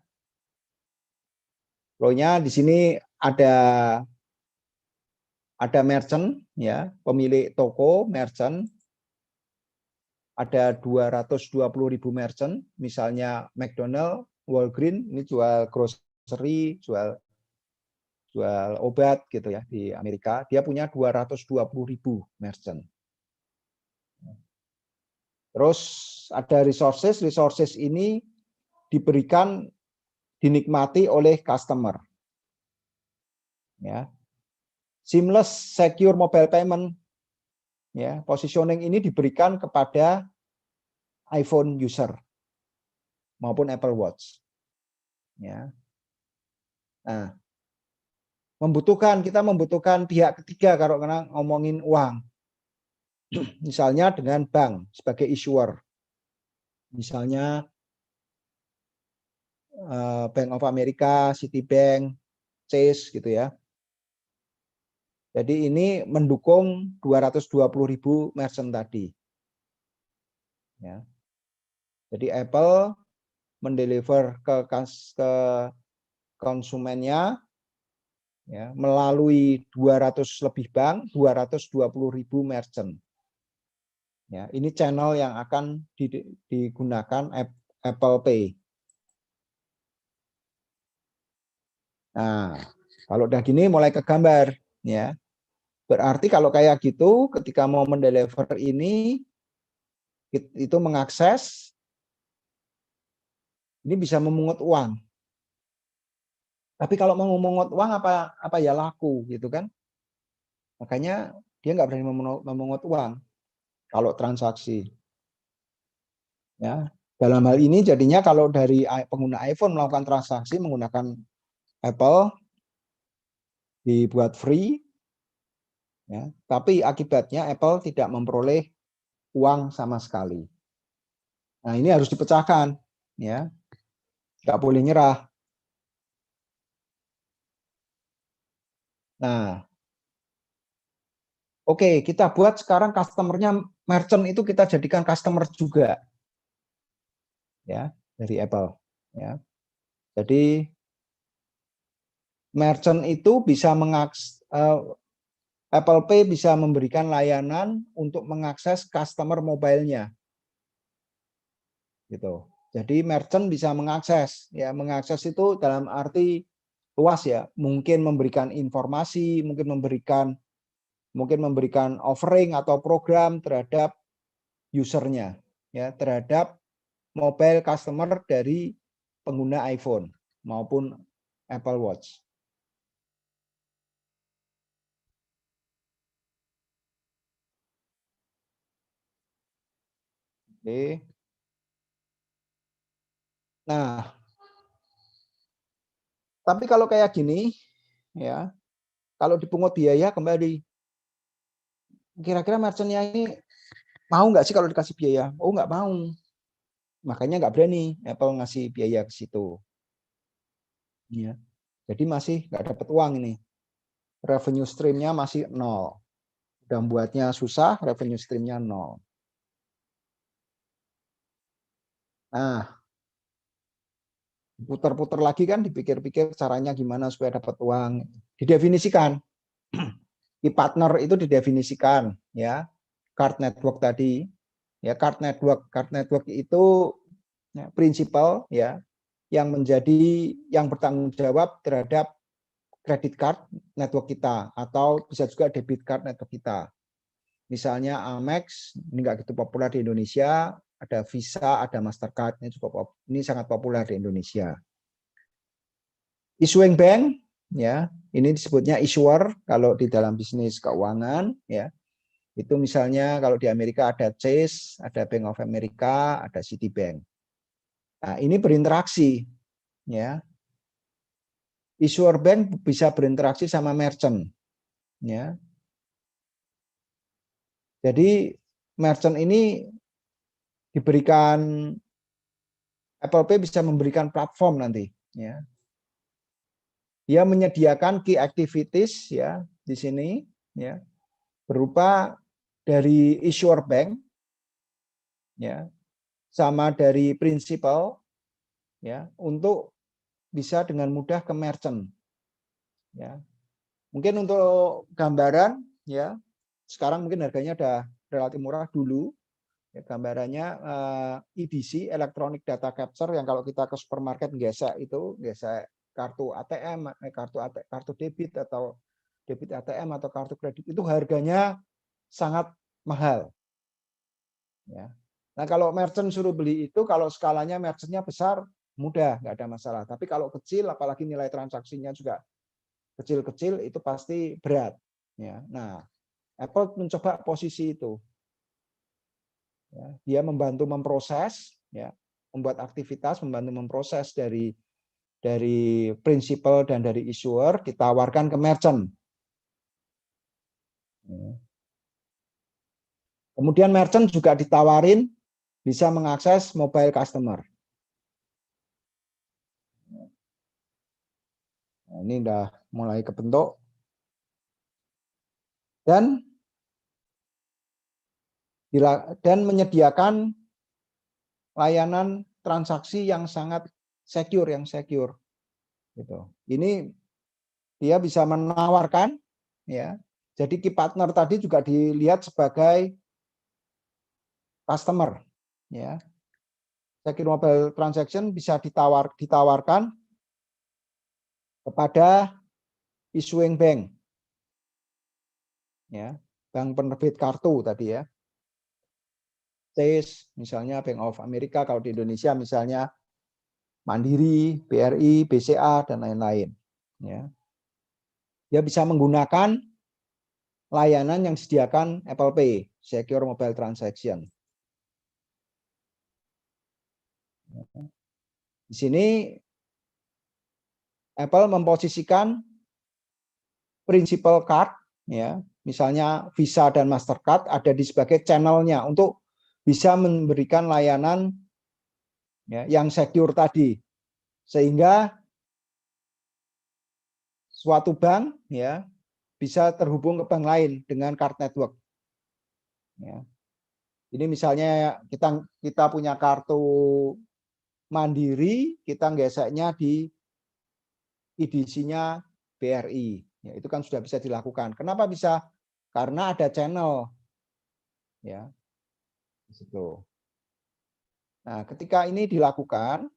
Flow-nya di sini ada merchant, ya, pemilik toko, merchant. Ada 220.000 merchant, misalnya McDonald, Walgreens, ini jual grocery, jual obat gitu ya di Amerika. Dia punya 220.000 merchant. Terus ada resources ini diberikan, dinikmati oleh customer. Ya. Seamless secure mobile payment, ya, positioning ini diberikan kepada iPhone user maupun Apple Watch. Ya. Nah, kita membutuhkan pihak ketiga kalau ngomongin uang. Misalnya dengan bank sebagai issuer. Misalnya Bank of America, Citibank, Chase gitu ya. Jadi ini mendukung 220.000 merchant tadi. Ya. Jadi Apple mendeliver ke konsumennya, ya, melalui 200 lebih bank, 220.000 merchant. Ya, ini channel yang akan digunakan Apple Pay. Nah, kalau udah gini mulai ke gambar, ya. Berarti kalau kayak gitu, ketika mau mendeliver ini, itu mengakses, ini bisa memungut uang. Tapi kalau mau memungut uang apa ya laku gitu kan? Makanya dia nggak berani memungut uang kalau transaksi. Ya, dalam hal ini jadinya kalau dari pengguna iPhone melakukan transaksi menggunakan Apple dibuat free, ya, tapi akibatnya Apple tidak memperoleh uang sama sekali. Nah, ini harus dipecahkan, ya, nggak boleh nyerah. Nah, oke, kita buat sekarang customer-nya merchant itu kita jadikan customer juga, ya, dari Apple, ya. Jadi merchant itu bisa Apple Pay bisa memberikan layanan untuk mengakses customer mobile-nya, gitu. Jadi merchant bisa mengakses, ya, mengakses itu dalam arti luas ya, mungkin memberikan informasi, mungkin memberikan mungkin memberikan offering atau program terhadap usernya, ya, terhadap mobile customer dari pengguna iPhone maupun Apple Watch. Oke. Nah, tapi kalau kayak gini, ya, kalau dipungut biaya kembali, kira-kira merchantnya ini mau nggak sih kalau dikasih biaya? Oh, nggak mau. Makanya nggak berani Apple ngasih biaya ke situ. Ya. Jadi masih nggak dapat uang ini. Revenue stream-nya masih 0. Udah buatnya susah, revenue stream-nya 0. Nah, putar-putar lagi kan, dipikir-pikir caranya gimana supaya dapat uang. Didefinisikan. E-partner itu didefinisikan, ya. Card network tadi, ya, card network itu ya, prinsipal, ya, yang bertanggung jawab terhadap credit card network kita atau bisa juga debit card network kita. Misalnya Amex, ini nggak gitu populer di Indonesia, ada Visa, ada Mastercard, ini sangat populer di Indonesia. Issuing bank, ya, ini disebutnya issuer kalau di dalam bisnis keuangan, ya. Itu misalnya kalau di Amerika ada Chase, ada Bank of America, ada Citibank. Nah, ini berinteraksi, ya. Issuer bank bisa berinteraksi sama merchant, ya. Jadi merchant ini diberikan, Apple Pay bisa memberikan platform nanti, ya. Dia menyediakan key activities, ya, di sini, ya, berupa dari issuer bank, ya, sama dari principal, ya, untuk bisa dengan mudah ke merchant, ya. Mungkin untuk gambaran, ya, sekarang mungkin harganya ada relatif murah dulu, ya, gambarannya EDC, Electronic Data Capture, yang kalau kita ke supermarket gesek kartu ATM, kartu debit atau debit ATM atau kartu kredit, itu harganya sangat mahal. Ya. Nah, kalau merchant suruh beli itu, kalau skalanya merchantnya besar, mudah, nggak ada masalah. Tapi kalau kecil, apalagi nilai transaksinya juga kecil-kecil, itu pasti berat. Ya. Nah, Apple mencoba posisi itu. Ya, dia membantu memproses, ya, membuat aktivitas, membantu memproses dari principal dan dari issuer, ditawarkan ke merchant. Ya. Kemudian merchant juga ditawarin bisa mengakses mobile customer. Nah, ini udah mulai kebentuk. Dan menyediakan layanan transaksi yang sangat secure, gitu. Ini dia bisa menawarkan, ya. Jadi key partner tadi juga dilihat sebagai customer, ya. Secure mobile transaction bisa ditawarkan kepada issuing bank, ya, bank penerbit kartu tadi, ya. Chase, misalnya Bank of America, kalau di Indonesia misalnya Mandiri, BRI, BCA, dan lain-lain. Ya. Dia bisa menggunakan layanan yang disediakan Apple Pay, Secure Mobile Transaction. Di sini Apple memposisikan principal card, ya, misalnya Visa dan Mastercard ada di sebagai channelnya untuk bisa memberikan layanan, ya, yang secure tadi, sehingga suatu bank, ya, bisa terhubung ke bank lain dengan card network. Ya. Ini misalnya kita punya kartu Mandiri, kita geseknya di EDC-nya BRI. Ya, itu kan sudah bisa dilakukan. Kenapa bisa? Karena ada channel. Ya. Situ. Nah, ketika ini dilakukan,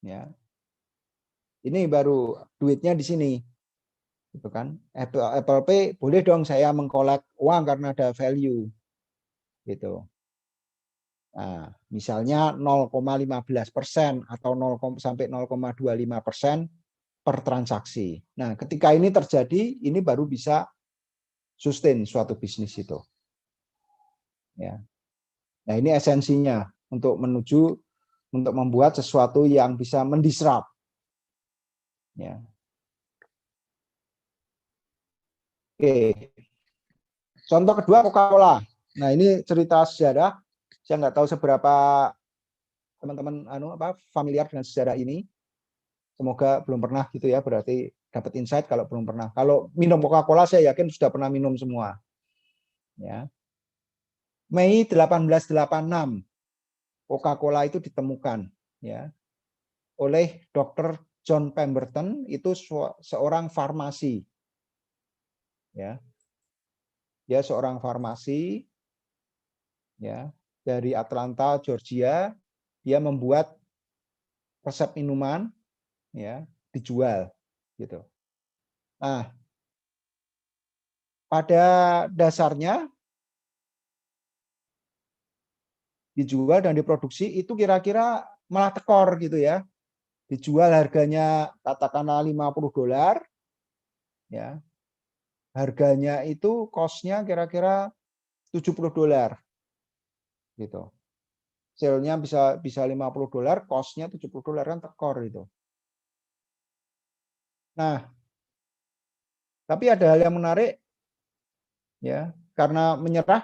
ya, ini baru duitnya di sini. Gitu kan. Apple Pay boleh dong saya mengkolek uang karena ada value. Gitu. Nah, misalnya 0,15% atau 0, sampai 0,25% per transaksi. Nah, ketika ini terjadi, ini baru bisa sustain suatu bisnis itu. Ya. Nah, ini esensinya untuk membuat sesuatu yang bisa mendisrupt. Ya. Oke. Contoh kedua Coca-Cola. Nah, ini cerita sejarah. Saya nggak tahu seberapa teman-teman familiar dengan sejarah ini. Semoga belum pernah gitu ya, berarti dapat insight kalau belum pernah. Kalau minum Coca-Cola saya yakin sudah pernah minum semua. Ya. Mei 1886 Coca-Cola itu ditemukan ya oleh Dr. John Pemberton, itu seorang farmasi. Ya. Dia seorang farmasi ya dari Atlanta, Georgia. Dia membuat resep minuman ya dijual gitu. Nah, pada dasarnya dijual dan diproduksi itu kira-kira malah tekor gitu ya. Dijual harganya katakanlah $50 ya. Harganya itu cost-nya kira-kira $70 gitu. Sale-nya bisa $50, cost-nya $70 kan tekor itu. Nah, tapi ada hal yang menarik ya, karena menyerah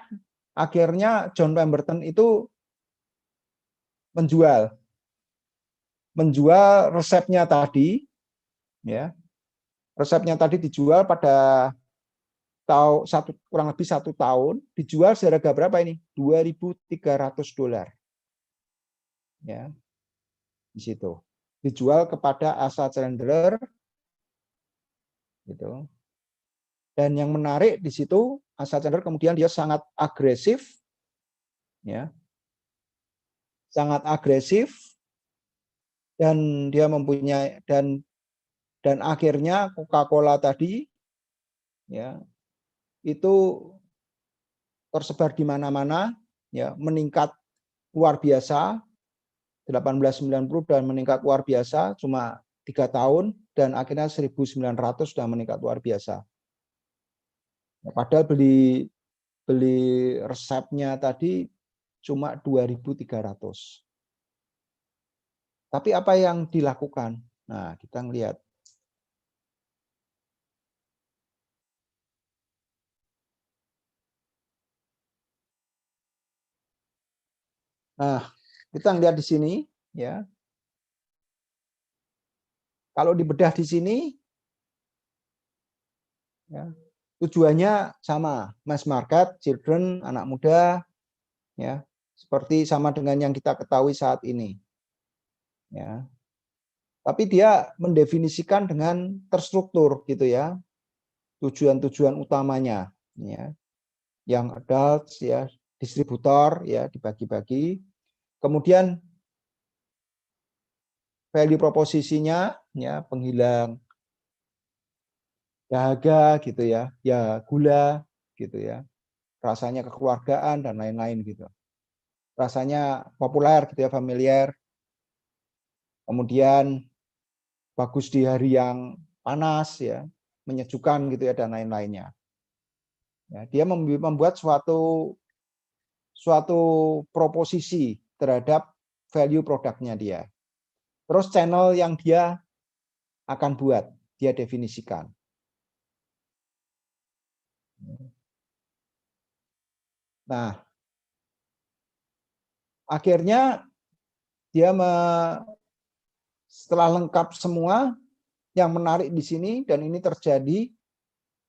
akhirnya John Pemberton itu menjual resepnya tadi ya. Resepnya tadi dijual pada kurang lebih 1 tahun, dijual seharga berapa ini? $2.300 ya. Di situ. Dijual kepada Asa Chandler gitu. Dan yang menarik di situ, Asa Chandler kemudian dia sangat agresif ya. Sangat agresif dan dia mempunyai dan akhirnya Coca-Cola tadi ya itu tersebar di mana-mana ya, meningkat luar biasa 1890 dan meningkat luar biasa cuma 3 tahun dan akhirnya 1900 sudah meningkat luar biasa. Ya, padahal beli resepnya tadi cuma 2.300. Tapi apa yang dilakukan? Nah, kita ngelihat. Nah, kita ngelihat di sini ya. Kalau dibedah di sini ya, tujuannya sama, mass market, children, anak muda ya, seperti sama dengan yang kita ketahui saat ini. Ya. Tapi dia mendefinisikan dengan terstruktur gitu ya. Tujuan-tujuan utamanya ya. Yang adults ya, distributor ya dibagi-bagi. Kemudian value proposisinya ya penghilang dahaga gitu ya, ya gula gitu ya. Rasanya kekeluargaan dan lain-lain gitu. Rasanya populer gitu ya, familiar. Kemudian bagus di hari yang panas ya, menyejukkan gitu ya dan lain-lainnya. Ya, dia membuat suatu proposisi terhadap value produknya dia. Terus channel yang dia akan buat, dia definisikan. Nah, akhirnya dia setelah lengkap semua, yang menarik di sini dan ini terjadi,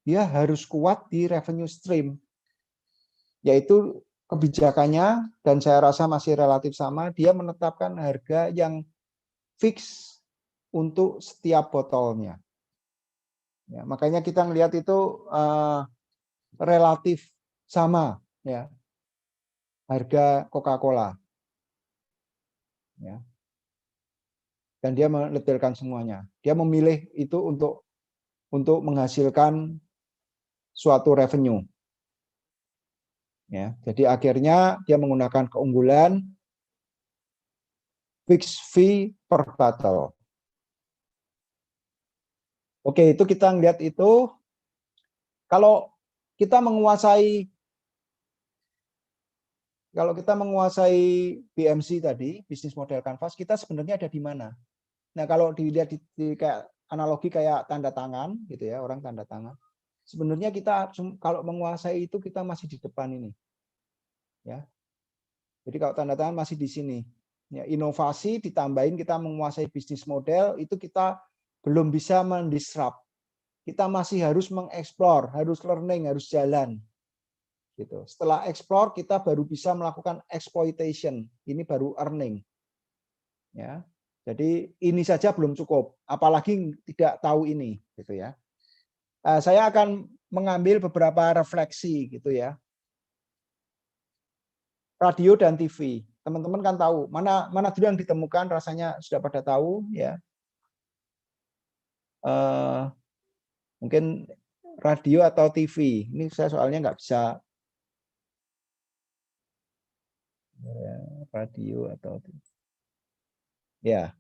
dia harus kuat di revenue stream, yaitu kebijakannya dan saya rasa masih relatif sama, dia menetapkan harga yang fix untuk setiap botolnya. Ya, makanya kita melihat itu relatif sama ya harga Coca-Cola. Ya. Dan dia mendetailkan semuanya. Dia memilih itu untuk untuk menghasilkan suatu revenue. Ya, jadi akhirnya dia menggunakan keunggulan fixed fee per battle. Oke, itu kita ngelihat itu. Kalau kita menguasai BMC tadi, bisnis model canvas, kita sebenarnya ada di mana? Nah, kalau dilihat di kayak analogi kayak tanda tangan gitu ya, orang tanda tangan. Sebenarnya kita kalau menguasai itu kita masih di depan ini. Ya. Jadi kalau tanda tangan masih di sini. Ya, inovasi ditambahin kita menguasai bisnis model, itu kita belum bisa mendisrupt. Kita masih harus mengeksplor, harus learning, harus jalan. Gitu. Setelah explore kita baru bisa melakukan exploitation. Ini baru earning. Ya. Jadi ini saja belum cukup, apalagi tidak tahu ini, gitu ya. Saya akan mengambil beberapa refleksi, gitu ya. Radio dan TV, teman-teman kan tahu mana dulu yang ditemukan, rasanya sudah pada tahu, ya. Mungkin radio atau TV. Ini saya soalnya nggak bisa. Radio atau TV. Ya.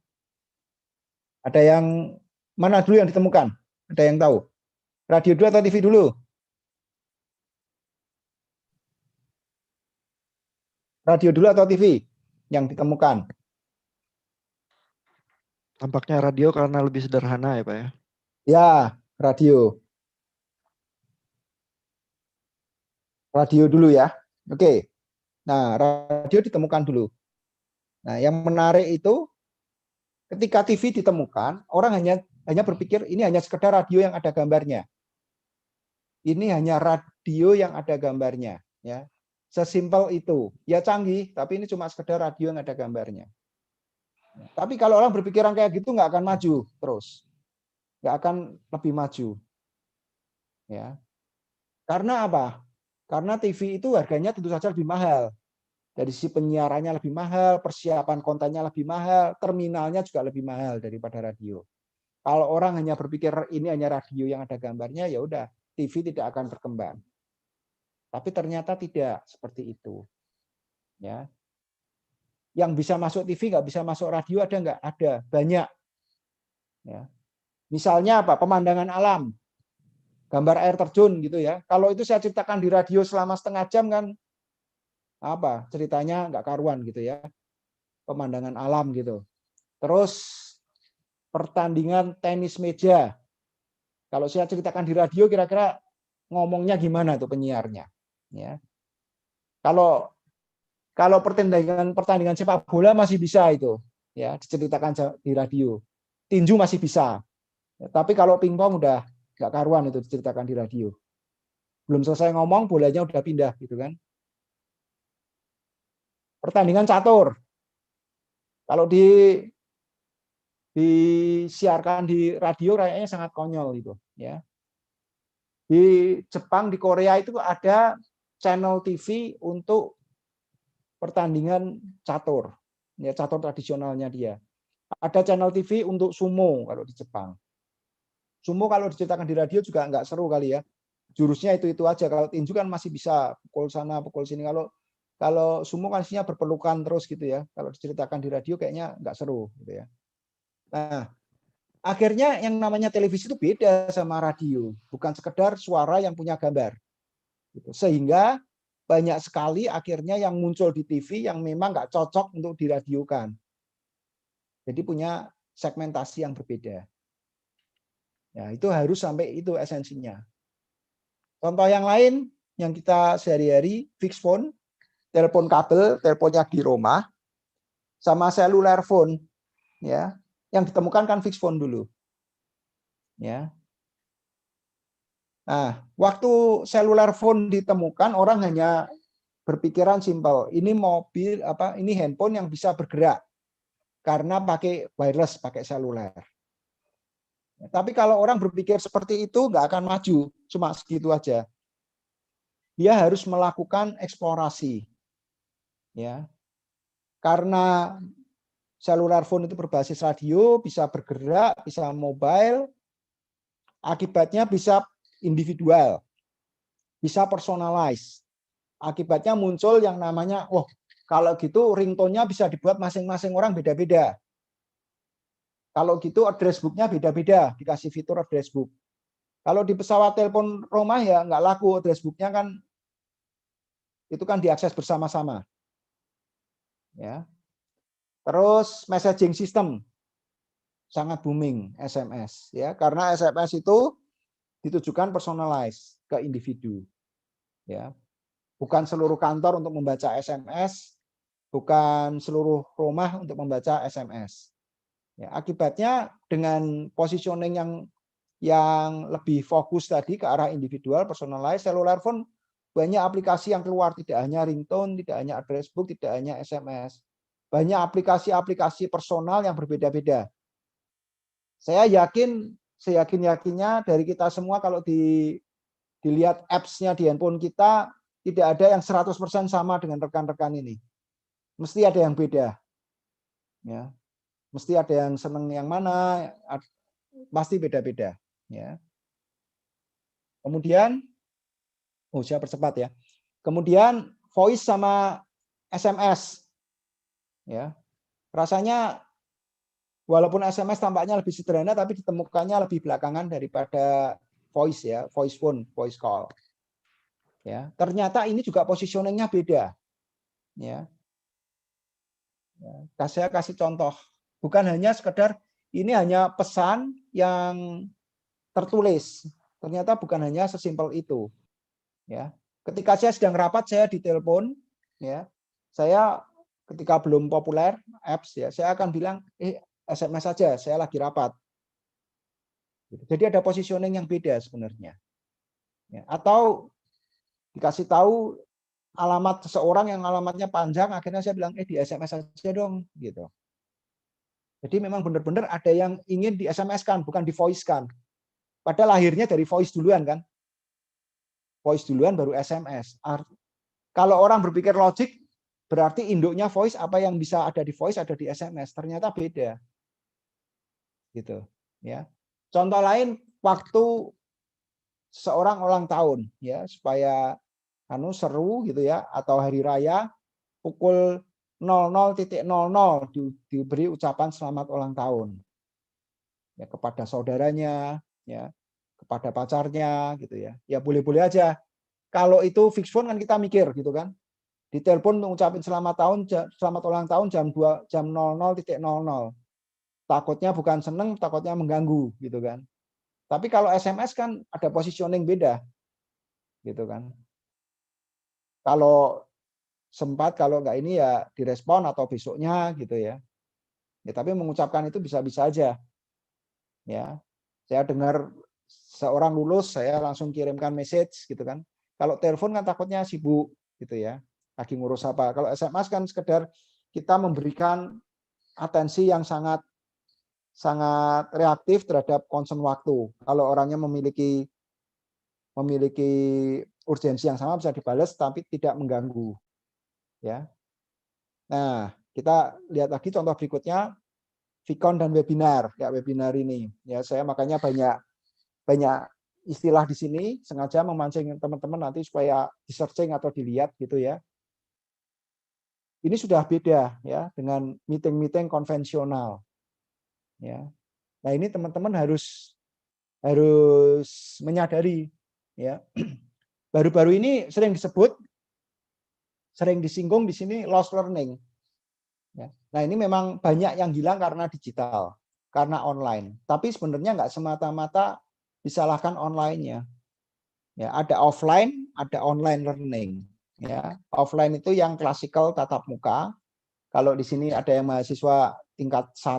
Ada yang mana dulu yang ditemukan? Ada yang tahu? Radio dulu atau TV dulu? Radio dulu atau TV yang ditemukan? Tampaknya radio karena lebih sederhana ya Pak ya? Ya, radio. Radio dulu ya. Oke. Nah, radio ditemukan dulu. Nah, yang menarik itu ketika TV ditemukan, orang hanya berpikir ini hanya sekedar radio yang ada gambarnya. Ini hanya radio yang ada gambarnya, ya. Sesimpel itu. Ya canggih, tapi ini cuma sekedar radio yang ada gambarnya. Tapi kalau orang berpikiran kayak gitu nggak akan maju terus. Nggak akan lebih maju. Ya. Karena apa? Karena TV itu harganya tentu saja lebih mahal. Dari sisi penyiarannya lebih mahal, persiapan kontennya lebih mahal, terminalnya juga lebih mahal daripada radio. Kalau orang hanya berpikir ini hanya radio yang ada gambarnya, ya udah, TV tidak akan berkembang. Tapi ternyata tidak seperti itu. Ya. Yang bisa masuk TV nggak bisa masuk radio ada nggak? Ada, banyak. Ya. Misalnya apa? Pemandangan alam, gambar air terjun gitu ya. Kalau itu saya ceritakan di radio selama setengah jam kan apa ceritanya nggak karuan gitu ya, pemandangan alam gitu. Terus pertandingan tenis meja, kalau saya ceritakan di radio kira-kira ngomongnya gimana tuh penyiarnya, ya. Kalau pertandingan sepak bola masih bisa itu ya diceritakan di radio, tinju masih bisa, tapi kalau pingpong udah nggak karuan itu diceritakan di radio, belum selesai ngomong bolanya udah pindah gitu kan. Pertandingan catur, kalau disiarkan di radio kayaknya sangat konyol itu, ya. Di Jepang, di Korea itu ada channel TV untuk pertandingan catur, ya catur tradisionalnya dia. Ada channel TV untuk sumo kalau di Jepang. Sumo kalau diceritakan di radio juga nggak seru kali ya. Jurusnya itu aja. Kalau tinju kan masih bisa pukul sana, pukul sini. Kalau sumo kan isinya berpelukan terus gitu ya. Kalau diceritakan di radio kayaknya nggak seru gitu ya. Nah, akhirnya yang namanya televisi itu beda sama radio. Bukan sekedar suara yang punya gambar. Sehingga banyak sekali akhirnya yang muncul di TV yang memang nggak cocok untuk diradiokan. Jadi punya segmentasi yang berbeda. Ya, itu harus sampai itu esensinya. Contoh yang lain yang kita sehari-hari, fixed phone, telepon kabel, teleponnya di rumah, sama cellular phone, ya, yang ditemukan kan fixed phone dulu, ya. Nah, waktu cellular phone ditemukan, orang hanya berpikiran simpel, ini mobil apa, ini handphone yang bisa bergerak karena pakai wireless, pakai seluler. Tapi kalau orang berpikir seperti itu nggak akan maju, cuma segitu aja. Dia harus melakukan eksplorasi, ya. Karena cellular phone itu berbasis radio, bisa bergerak, bisa mobile, Akibatnya bisa individual, bisa personalize. Akibatnya muncul yang namanya, wah, kalau gitu ringtone-nya bisa dibuat masing-masing orang beda-beda. Kalau gitu address book-nya beda-beda, dikasih fitur address book. Kalau di pesawat telepon rumah ya nggak laku, address book-nya kan itu kan diakses bersama-sama. Ya. Terus messaging system sangat booming SMS ya, karena SMS itu ditujukan personalize ke individu. Ya. Bukan seluruh kantor untuk membaca SMS, bukan seluruh rumah untuk membaca SMS. Ya, akibatnya dengan positioning yang lebih fokus tadi ke arah individual, personalized, cellular phone banyak aplikasi yang keluar, tidak hanya ringtone, tidak hanya address book, tidak hanya SMS. Banyak aplikasi-aplikasi personal yang berbeda-beda. Saya yakin-yakinnya dari kita semua kalau dilihat apps-nya di handphone kita, tidak ada yang 100% sama dengan rekan-rekan ini. Mesti ada yang beda. Ya. Mesti ada yang seneng yang mana, pasti beda-beda. Ya. Kemudian, saya percepat ya. Kemudian voice sama SMS. Ya. Rasanya walaupun SMS tampaknya lebih sederhana, tapi ditemukannya lebih belakangan daripada voice ya, voice phone, voice call. Ya, ternyata ini juga positioningnya beda. Ya. Saya kasih contoh. Bukan hanya sekedar ini hanya pesan yang tertulis. Ternyata bukan hanya sesimpel itu. Ya. Ketika saya sedang rapat, saya ditelepon, ya. Saya ketika belum populer apps ya, saya akan bilang SMS saja, saya lagi rapat. Jadi ada positioning yang beda sebenarnya. Ya. Atau dikasih tahu alamat seseorang yang alamatnya panjang, akhirnya saya bilang di SMS saja dong, gitu. Jadi memang benar-benar ada yang ingin di SMS-kan, bukan di voice-kan. Padahal lahirnya dari voice duluan kan. Voice duluan baru SMS. Kalau orang berpikir logik, berarti induknya voice, apa yang bisa ada di voice ada di SMS. Ternyata beda. Gitu, ya. Contoh lain, waktu seorang ulang tahun, ya, supaya seru gitu ya, atau hari raya, pukul 00.00 diberi ucapan selamat ulang tahun. Ya, kepada saudaranya, ya, kepada pacarnya gitu ya. Ya boleh-boleh aja. Kalau itu fix phone kan kita mikir gitu kan. Ditelepon mengucapin selamat ulang tahun jam 00.00. Takutnya bukan seneng, takutnya mengganggu gitu kan. Tapi kalau SMS kan ada positioning beda. Gitu kan. Kalau sempat, kalau enggak ini ya direspon atau besoknya gitu ya. Ya tapi mengucapkan itu bisa-bisa aja. Ya. Saya dengar seorang lulus, saya langsung kirimkan message gitu kan. Kalau telepon kan takutnya sibuk gitu ya. Lagi ngurus apa. Kalau SMS kan sekedar kita memberikan atensi yang sangat reaktif terhadap concern waktu. Kalau orangnya memiliki urgensi yang sama bisa dibalas tapi tidak mengganggu. Ya. Nah, kita lihat lagi contoh berikutnya, Vicon dan webinar. Ya, webinar ini. Ya, saya makanya banyak istilah di sini, sengaja memancing teman-teman nanti supaya di-searching atau dilihat gitu ya. Ini sudah beda ya dengan meeting-meeting konvensional. Ya. Nah, ini teman-teman harus menyadari ya. Baru-baru ini sering disinggung di sini lost learning. Ya. Nah, ini memang banyak yang hilang karena digital, karena online. Tapi sebenarnya nggak semata-mata disalahkan online-nya. Ya, ada offline, ada online learning. Ya, offline itu yang klasikal tatap muka. Kalau di sini ada yang mahasiswa tingkat 1,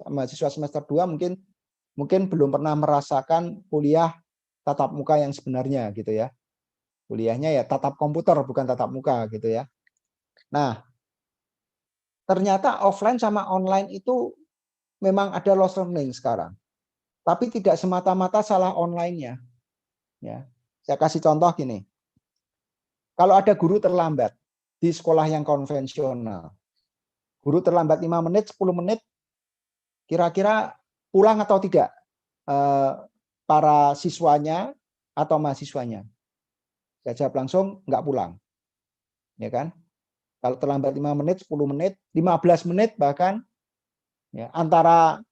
mahasiswa semester 2 mungkin belum pernah merasakan kuliah tatap muka yang sebenarnya gitu ya. Kuliahnya ya tatap komputer bukan tatap muka gitu ya. Nah, ternyata offline sama online itu memang ada lost learning sekarang. Tapi tidak semata-mata salah online-nya. Ya. Saya kasih contoh gini. Kalau ada guru terlambat di sekolah yang konvensional, guru terlambat 5 menit, 10 menit, kira-kira pulang atau tidak para siswanya atau mahasiswanya. Saya jawab langsung, nggak pulang. Ya kan? Kalau terlambat 5 menit, 10 menit, 15 menit bahkan, ya, antara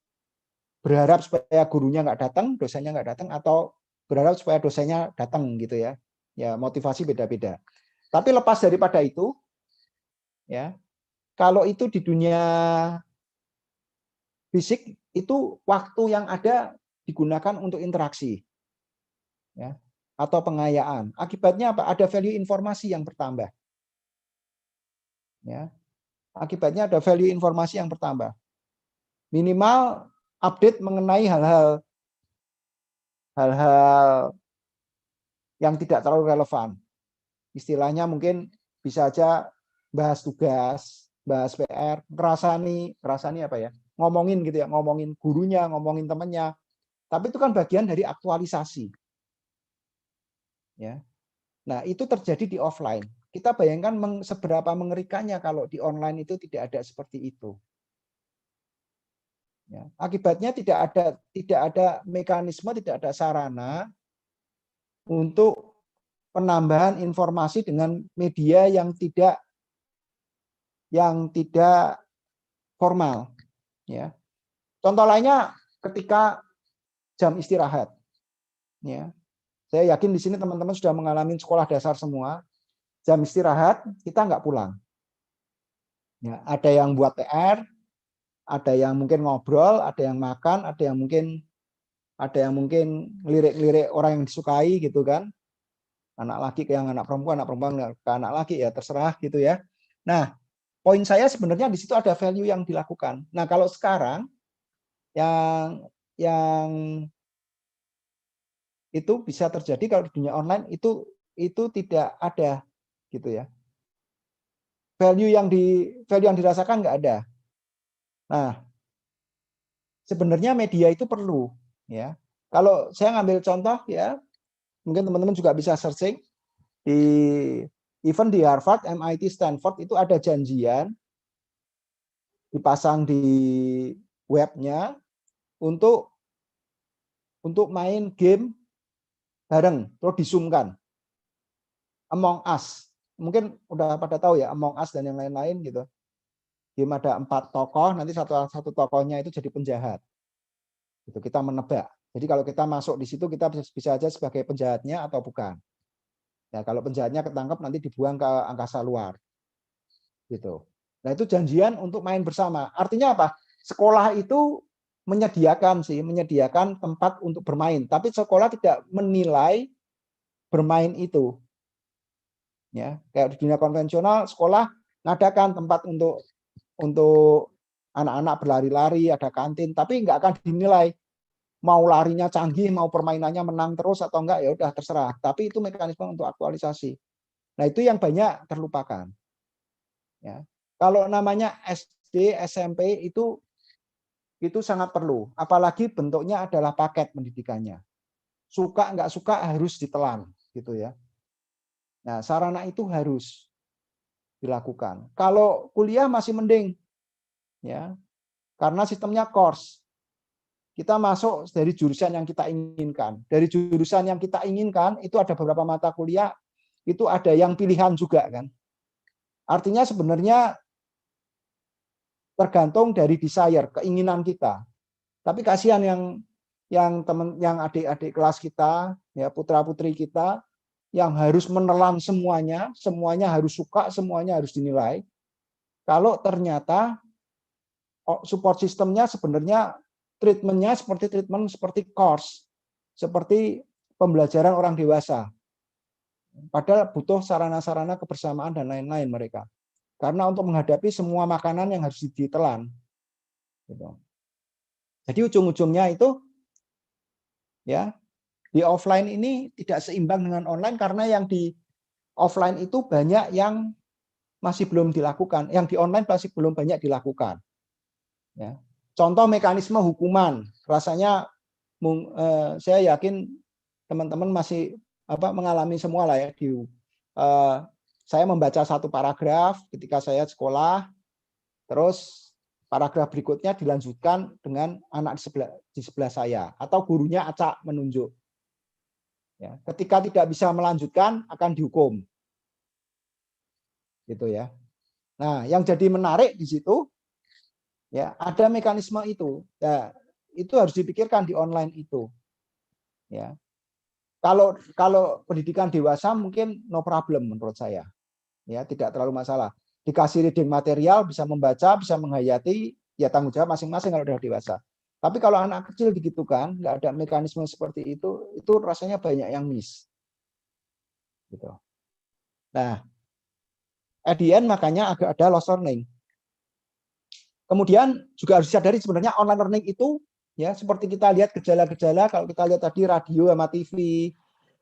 berharap supaya gurunya nggak datang, dosennya nggak datang, atau berharap supaya dosennya datang gitu ya. Ya, motivasi beda-beda. Tapi lepas daripada itu, ya, kalau itu di dunia fisik, itu waktu yang ada digunakan untuk interaksi, ya, atau pengayaan. Akibatnya apa? Ada value informasi yang bertambah. Ya, akibatnya ada value informasi yang bertambah. Minimal update mengenai hal-hal yang tidak terlalu relevan. Istilahnya mungkin bisa aja bahas tugas, bahas PR, ngerasani apa ya? Ngomongin gitu ya, ngomongin gurunya, ngomongin temannya. Tapi itu kan bagian dari aktualisasi. Ya. Nah, itu terjadi di offline. Kita bayangkan seberapa mengerikannya kalau di online itu tidak ada seperti itu. Ya. Akibatnya tidak ada mekanisme, tidak ada sarana untuk penambahan informasi dengan media yang tidak formal. Ya. Contoh lainnya ketika jam istirahat. Ya. Saya yakin di sini teman-teman sudah mengalami sekolah dasar semua. Jam istirahat kita nggak pulang. Ya, ada yang buat PR, ada yang mungkin ngobrol, ada yang makan, ada yang mungkin lirik-lirik orang yang disukai gitu kan. Anak laki ke yang anak perempuan ke anak laki, ya terserah gitu ya. Nah, poin saya sebenarnya di situ ada value yang dilakukan. Nah, kalau sekarang yang itu bisa terjadi kalau di dunia online itu tidak ada gitu ya. Value yang dirasakan nggak ada. Nah, sebenarnya media itu perlu ya. Kalau saya ngambil contoh ya, mungkin teman-teman juga bisa searching di even di Harvard, MIT, Stanford itu ada janjian dipasang di webnya untuk main game bareng, terus di-zoom-kan. Among Us. Mungkin udah pada tahu ya, Among Us dan yang lain-lain gitu. Game ada 4 tokoh, nanti satu tokohnya itu jadi penjahat. Itu kita menebak. Jadi kalau kita masuk di situ kita bisa aja sebagai penjahatnya atau bukan. Ya, kalau penjahatnya ketangkep nanti dibuang ke angkasa luar. Gitu. Nah, itu janjian untuk main bersama. Artinya apa? Sekolah itu menyediakan tempat untuk bermain, tapi sekolah tidak menilai bermain itu. Ya, kayak di dunia konvensional sekolah ngadakan tempat untuk anak-anak berlari-lari, ada kantin, tapi nggak akan dinilai mau larinya canggih, mau permainannya menang terus atau enggak, ya udah terserah. Tapi itu mekanisme untuk aktualisasi. Nah, itu yang banyak terlupakan. Ya. Kalau namanya SD, SMP itu sangat perlu. Apalagi bentuknya adalah paket pendidikannya. Suka nggak suka harus ditelan, gitu ya. Nah, sarana itu harus dilakukan. Kalau kuliah masih mending, ya, karena sistemnya course. Kita masuk dari jurusan yang kita inginkan. Dari jurusan yang kita inginkan itu ada beberapa mata kuliah, itu ada yang pilihan juga kan. Artinya sebenarnya tergantung dari desire, keinginan kita. Tapi kasihan yang adik-adik kelas kita, ya putra-putri kita yang harus menelan semuanya harus suka, semuanya harus dinilai. Kalau ternyata support sistemnya sebenarnya treatmentnya seperti course, seperti pembelajaran orang dewasa. Padahal butuh sarana-sarana kebersamaan dan lain-lain mereka. Karena untuk menghadapi semua makanan yang harus ditelan. Gitu. Jadi ujung-ujungnya itu ya di offline ini tidak seimbang dengan online karena yang di offline itu banyak yang masih belum dilakukan, yang di online masih belum banyak dilakukan. Ya. Contoh mekanisme hukuman, rasanya saya yakin teman-teman masih mengalami semua lah ya. Saya membaca satu paragraf ketika saya sekolah, terus paragraf berikutnya dilanjutkan dengan anak di sebelah saya atau gurunya acak menunjuk. Ya, ketika tidak bisa melanjutkan akan dihukum. Gitu ya. Nah, yang jadi menarik di situ ya ada mekanisme itu. Ya, itu harus dipikirkan di online itu. Ya. Kalau pendidikan dewasa mungkin no problem menurut saya. Ya, tidak terlalu masalah. Dikasih reading material, bisa membaca, bisa menghayati, ya tanggung jawab masing-masing kalau udah dewasa. Tapi kalau anak kecil begitu kan, nggak ada mekanisme seperti itu rasanya banyak yang miss. Gitu. Nah, at the end makanya agak ada loss learning. Kemudian juga harus disadari sebenarnya online learning itu ya seperti kita lihat gejala-gejala, kalau kita lihat tadi radio sama TV,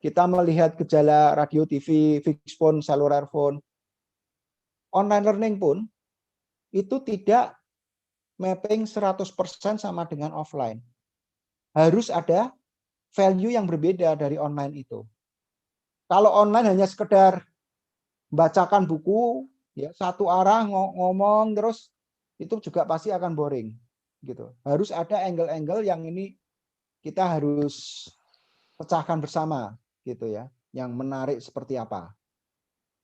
kita melihat gejala radio, TV, fixed phone, cellular phone. Online learning pun itu tidak mapping 100% sama dengan offline. Harus ada value yang berbeda dari online itu. Kalau online hanya sekedar bacakan buku, ya satu arah ngomong terus, itu juga pasti akan boring. Gitu. Harus ada angle-angle yang ini kita harus pecahkan bersama, gitu ya. Yang menarik seperti apa,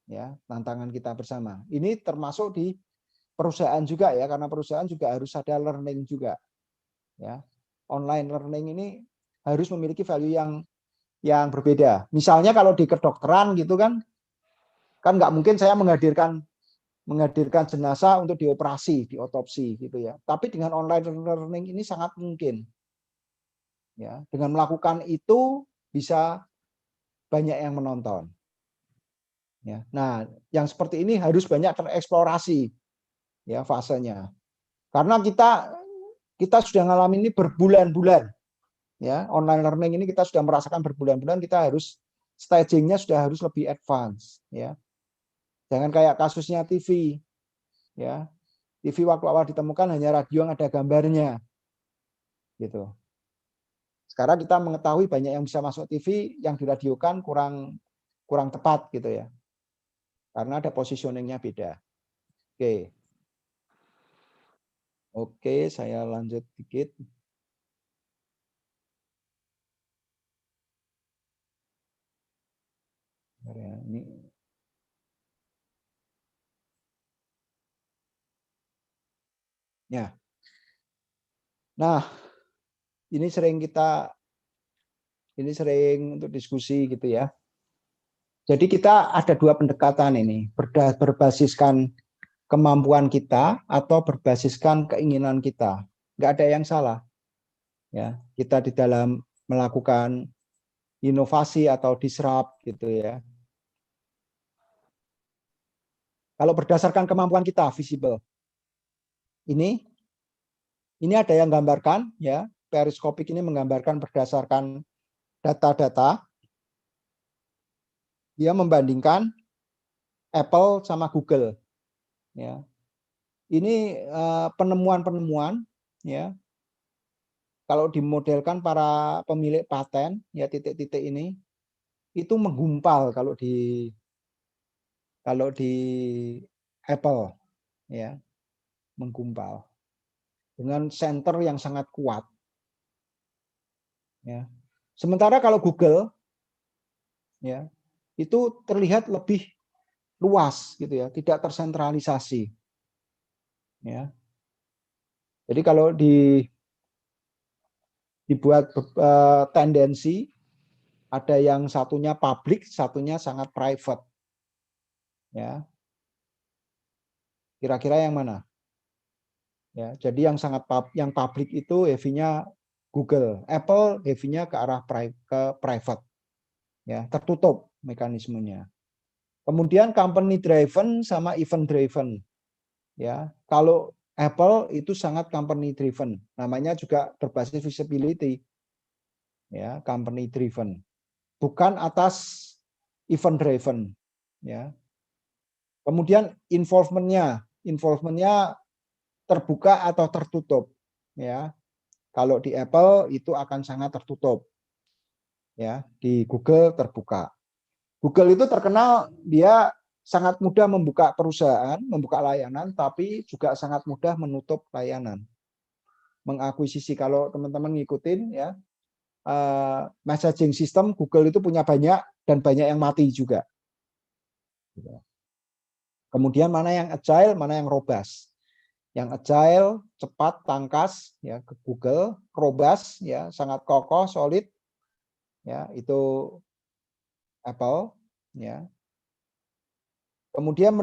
ya tantangan kita bersama. Ini termasuk di perusahaan juga ya, karena perusahaan juga harus ada learning juga. Ya, online learning ini harus memiliki value yang berbeda. Misalnya kalau di kedokteran gitu kan nggak mungkin saya menghadirkan jenazah untuk dioperasi, diotopsi gitu ya. Tapi dengan online learning ini sangat mungkin. Ya, dengan melakukan itu bisa banyak yang menonton. Ya. Nah, yang seperti ini harus banyak tereksplorasi ya fasenya. Karena kita sudah ngalamin ini berbulan-bulan. Ya, online learning ini kita sudah merasakan berbulan-bulan, kita harus stagingnya sudah harus lebih advance ya. Jangan kayak kasusnya TV ya. TV waktu awal ditemukan hanya radio yang ada gambarnya. Gitu. Sekarang kita mengetahui banyak yang bisa masuk TV yang diradiokan kurang tepat gitu ya. Karena ada positioningnya beda. Oke. Oke, saya lanjut dikit. Ini. Ya. Nah, ini sering untuk diskusi gitu ya. Jadi kita ada dua pendekatan ini, berbasiskan kemampuan kita atau berbasiskan keinginan kita. Nggak ada yang salah. Ya, kita di dalam melakukan inovasi atau disrupt gitu ya. Kalau berdasarkan kemampuan kita visible. Ini ada yang gambarkan ya, periskopik ini menggambarkan berdasarkan data-data. Dia membandingkan Apple sama Google. Ya. Ini penemuan-penemuan ya. Kalau dimodelkan para pemilik paten ya titik-titik ini itu menggumpal kalau di Apple ya, menggumpal dengan center yang sangat kuat. Ya. Sementara kalau Google ya itu terlihat lebih luas gitu ya, tidak tersentralisasi. Ya. Jadi kalau dibuat tendensi, ada yang satunya publik, satunya sangat private. Ya. Kira-kira yang mana? Ya, jadi yang publik itu heavy-nya Google, Apple heavy-nya ke arah private. Ya, tertutup mekanismenya. Kemudian company driven sama event driven. Ya, kalau Apple itu sangat company driven. Namanya juga berbasis visibility. Ya, company driven. Bukan atas event driven. Ya. Kemudian involvement-nya terbuka atau tertutup. Ya, kalau di Apple itu akan sangat tertutup. Ya, di Google terbuka. Google itu terkenal dia sangat mudah membuka perusahaan, membuka layanan, tapi juga sangat mudah menutup layanan. Mengakuisisi, kalau teman-teman ngikutin ya, messaging system Google itu punya banyak dan banyak yang mati juga. Kemudian mana yang agile, mana yang robust. Yang agile cepat, tangkas ya ke Google, robust ya sangat kokoh, solid ya itu Apple ya. Kemudian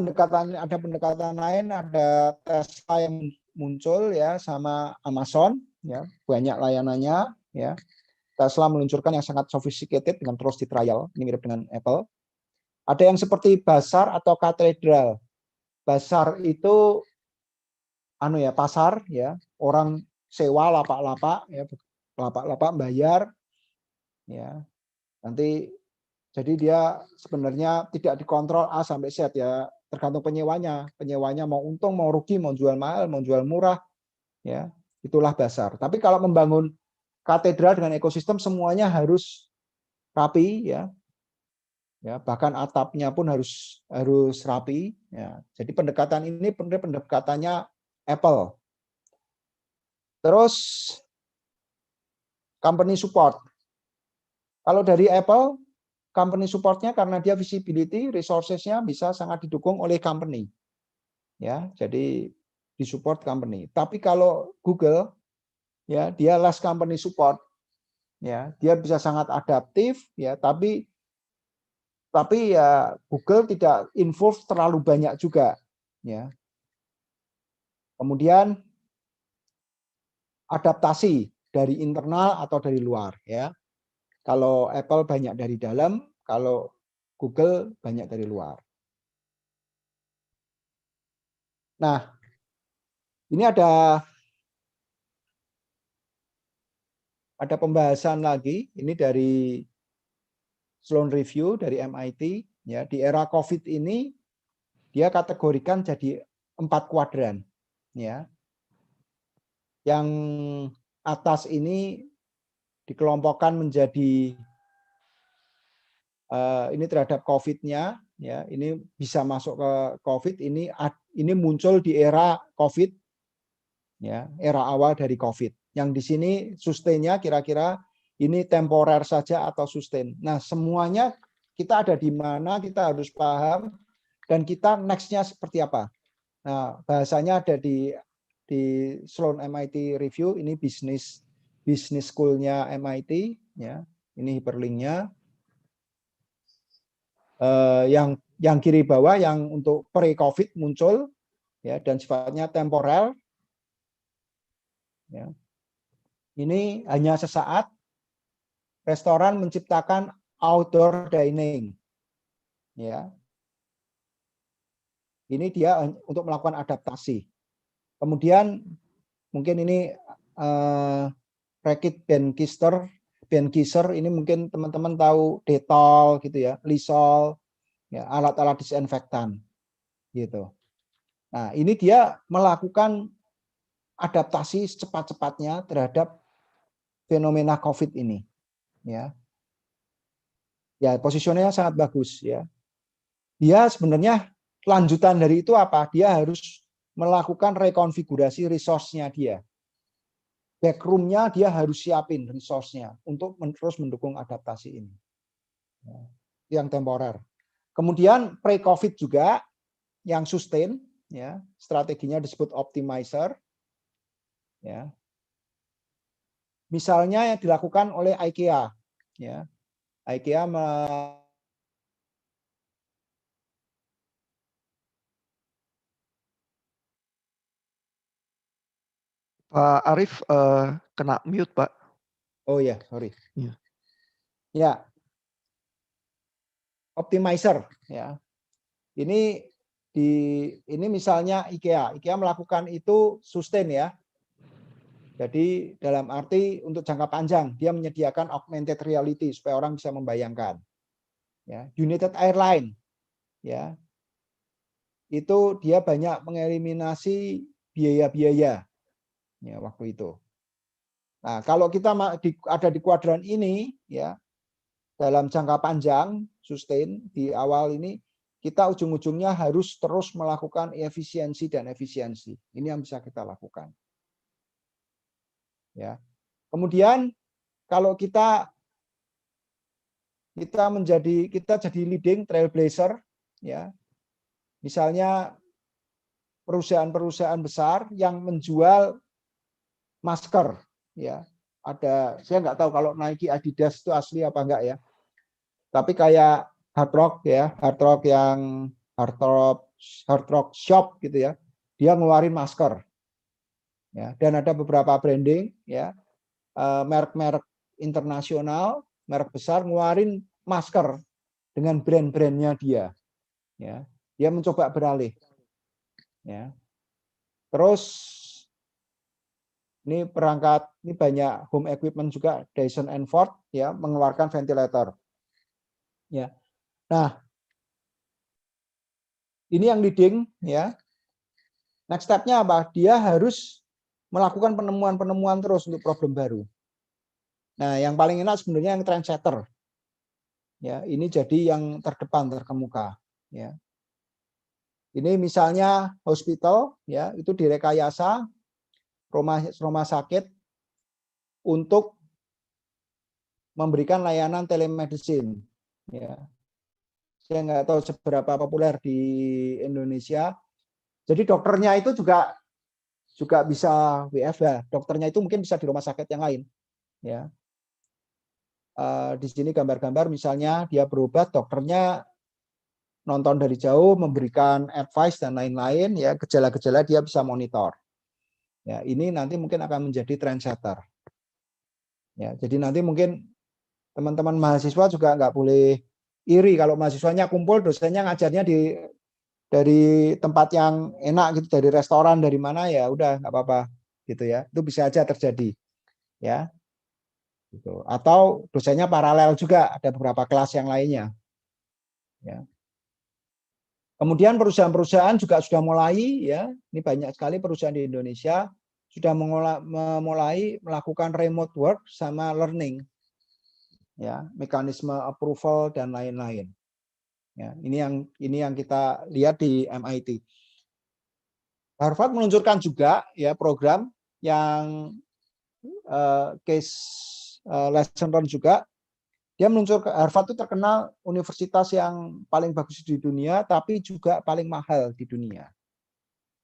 ada pendekatan lain, ada Tesla yang muncul ya sama Amazon ya, banyak layanannya ya. Tesla meluncurkan yang sangat sophisticated dengan terus di trial, ini mirip dengan Apple. Ada yang seperti Basar atau Katedral. Basar itu pasar ya, orang sewa lapak-lapak ya, lapak-lapak bayar ya. Nanti jadi dia sebenarnya tidak dikontrol A sampai Z ya, tergantung penyewanya. Penyewanya mau untung, mau rugi, mau jual mahal, mau jual murah ya. Itulah Basar. Tapi kalau membangun katedral dengan ekosistem semuanya harus rapi ya. Ya, bahkan atapnya pun harus rapi ya. Jadi pendekatan ini pendekatannya Apple. Terus company support. Kalau dari Apple, company supportnya karena dia visibility, resources-nya bisa sangat didukung oleh company. Ya, jadi disupport company. Tapi kalau Google ya, dia less company support. Ya, dia bisa sangat adaptif ya, tapi ya Google tidak involve terlalu banyak juga ya. Kemudian adaptasi dari internal atau dari luar ya. Kalau Apple banyak dari dalam, kalau Google banyak dari luar. Nah, ini ada pembahasan lagi, ini dari Sloan Review dari MIT ya. Di era COVID ini dia kategorikan jadi 4 kuadran ya. Yang atas ini dikelompokkan menjadi ini terhadap COVID-nya ya. Ini bisa masuk ke COVID, ini muncul di era COVID ya, era awal dari COVID. Yang di sini sustain-nya kira-kira ini temporer saja atau sustain. Nah, semuanya kita ada di mana, kita harus paham dan kita next-nya seperti apa. Nah, bahasanya ada di Sloan MIT Review, ini business school-nya MIT ya. Ini hyperlink-nya. Yang kiri bawah yang untuk pre-COVID muncul ya dan sifatnya temporer. Ya. Ini hanya sesaat. Restoran menciptakan outdoor dining. Ya. Ini dia untuk melakukan adaptasi. Kemudian mungkin ini Reckitt Benckiser ini mungkin teman-teman tahu Dettol gitu ya, Lysol, ya, alat-alat disinfektan gitu. Nah, ini dia melakukan adaptasi secepat-cepatnya terhadap fenomena COVID ini. Ya, positionnya sangat bagus ya. Dia sebenarnya lanjutan dari itu apa? Dia harus melakukan rekonfigurasi resource-nya dia. Backroom-nya dia harus siapin resource-nya untuk terus mendukung adaptasi ini. Yang temporer. Kemudian pre-COVID juga yang sustain, ya, strateginya disebut optimizer. Ya. Misalnya yang dilakukan oleh IKEA, ya. IKEA Pak Arief kena mute, Pak. Oh ya, sorry. Ya. Ya. Optimizer, ya. Ini misalnya IKEA. IKEA melakukan itu sustain ya. Jadi dalam arti untuk jangka panjang dia menyediakan augmented reality supaya orang bisa membayangkan. Ya, United Airlines ya. Itu dia banyak mengeliminasi biaya-biaya ya waktu itu. Nah, kalau kita ada di kuadran ini ya, dalam jangka panjang sustain di awal ini kita ujung-ujungnya harus terus melakukan efisiensi dan efisiensi. Ini yang bisa kita lakukan. Ya. Kemudian kalau kita jadi leading trailblazer, ya. Misalnya perusahaan-perusahaan besar yang menjual masker, ya. Saya nggak tahu kalau Nike, Adidas itu asli apa enggak ya. Tapi kayak Hard Rock Shop gitu ya. Dia ngeluarin masker. Ya, dan ada beberapa branding ya, merek-merek internasional, merek besar ngeluarin masker dengan brand-brandnya dia. Ya, dia mencoba beralih. Ya. Terus ini banyak home equipment juga, Dyson and Ford ya mengeluarkan ventilator. Ya. Nah, ini yang leading ya. Next step-nya apa? Dia harus melakukan penemuan-penemuan terus untuk problem baru. Nah, yang paling enak sebenarnya yang trendsetter. Ya, ini jadi yang terdepan, terkemuka. Ya. Ini misalnya hospital, ya itu direkayasa rumah sakit untuk memberikan layanan telemedicine. Ya. Saya nggak tahu seberapa populer di Indonesia. Jadi dokternya itu juga bisa WFH. Dokternya itu mungkin bisa di rumah sakit yang lain. Ya. Di sini gambar-gambar misalnya dia berobat, dokternya nonton dari jauh, memberikan advice dan lain-lain, ya gejala-gejala dia bisa monitor. Ya, ini nanti mungkin akan menjadi trendsetter. Ya, jadi nanti mungkin teman-teman mahasiswa juga nggak boleh iri kalau mahasiswanya kumpul, dosennya ngajarnya dari tempat yang enak gitu, dari restoran, dari mana ya udah nggak apa-apa gitu ya. Itu bisa aja terjadi. Ya. Gitu. Atau dosennya paralel juga, ada beberapa kelas yang lainnya. Ya. Kemudian perusahaan-perusahaan juga sudah mulai, ya, ini banyak sekali perusahaan di Indonesia sudah mulai melakukan remote work sama learning, ya, mekanisme approval dan lain-lain. Ya, ini yang kita lihat di MIT. Harvard meluncurkan juga ya program yang case lesson learn juga. Dia meluncurkan, Harvard itu terkenal universitas yang paling bagus di dunia, tapi juga paling mahal di dunia.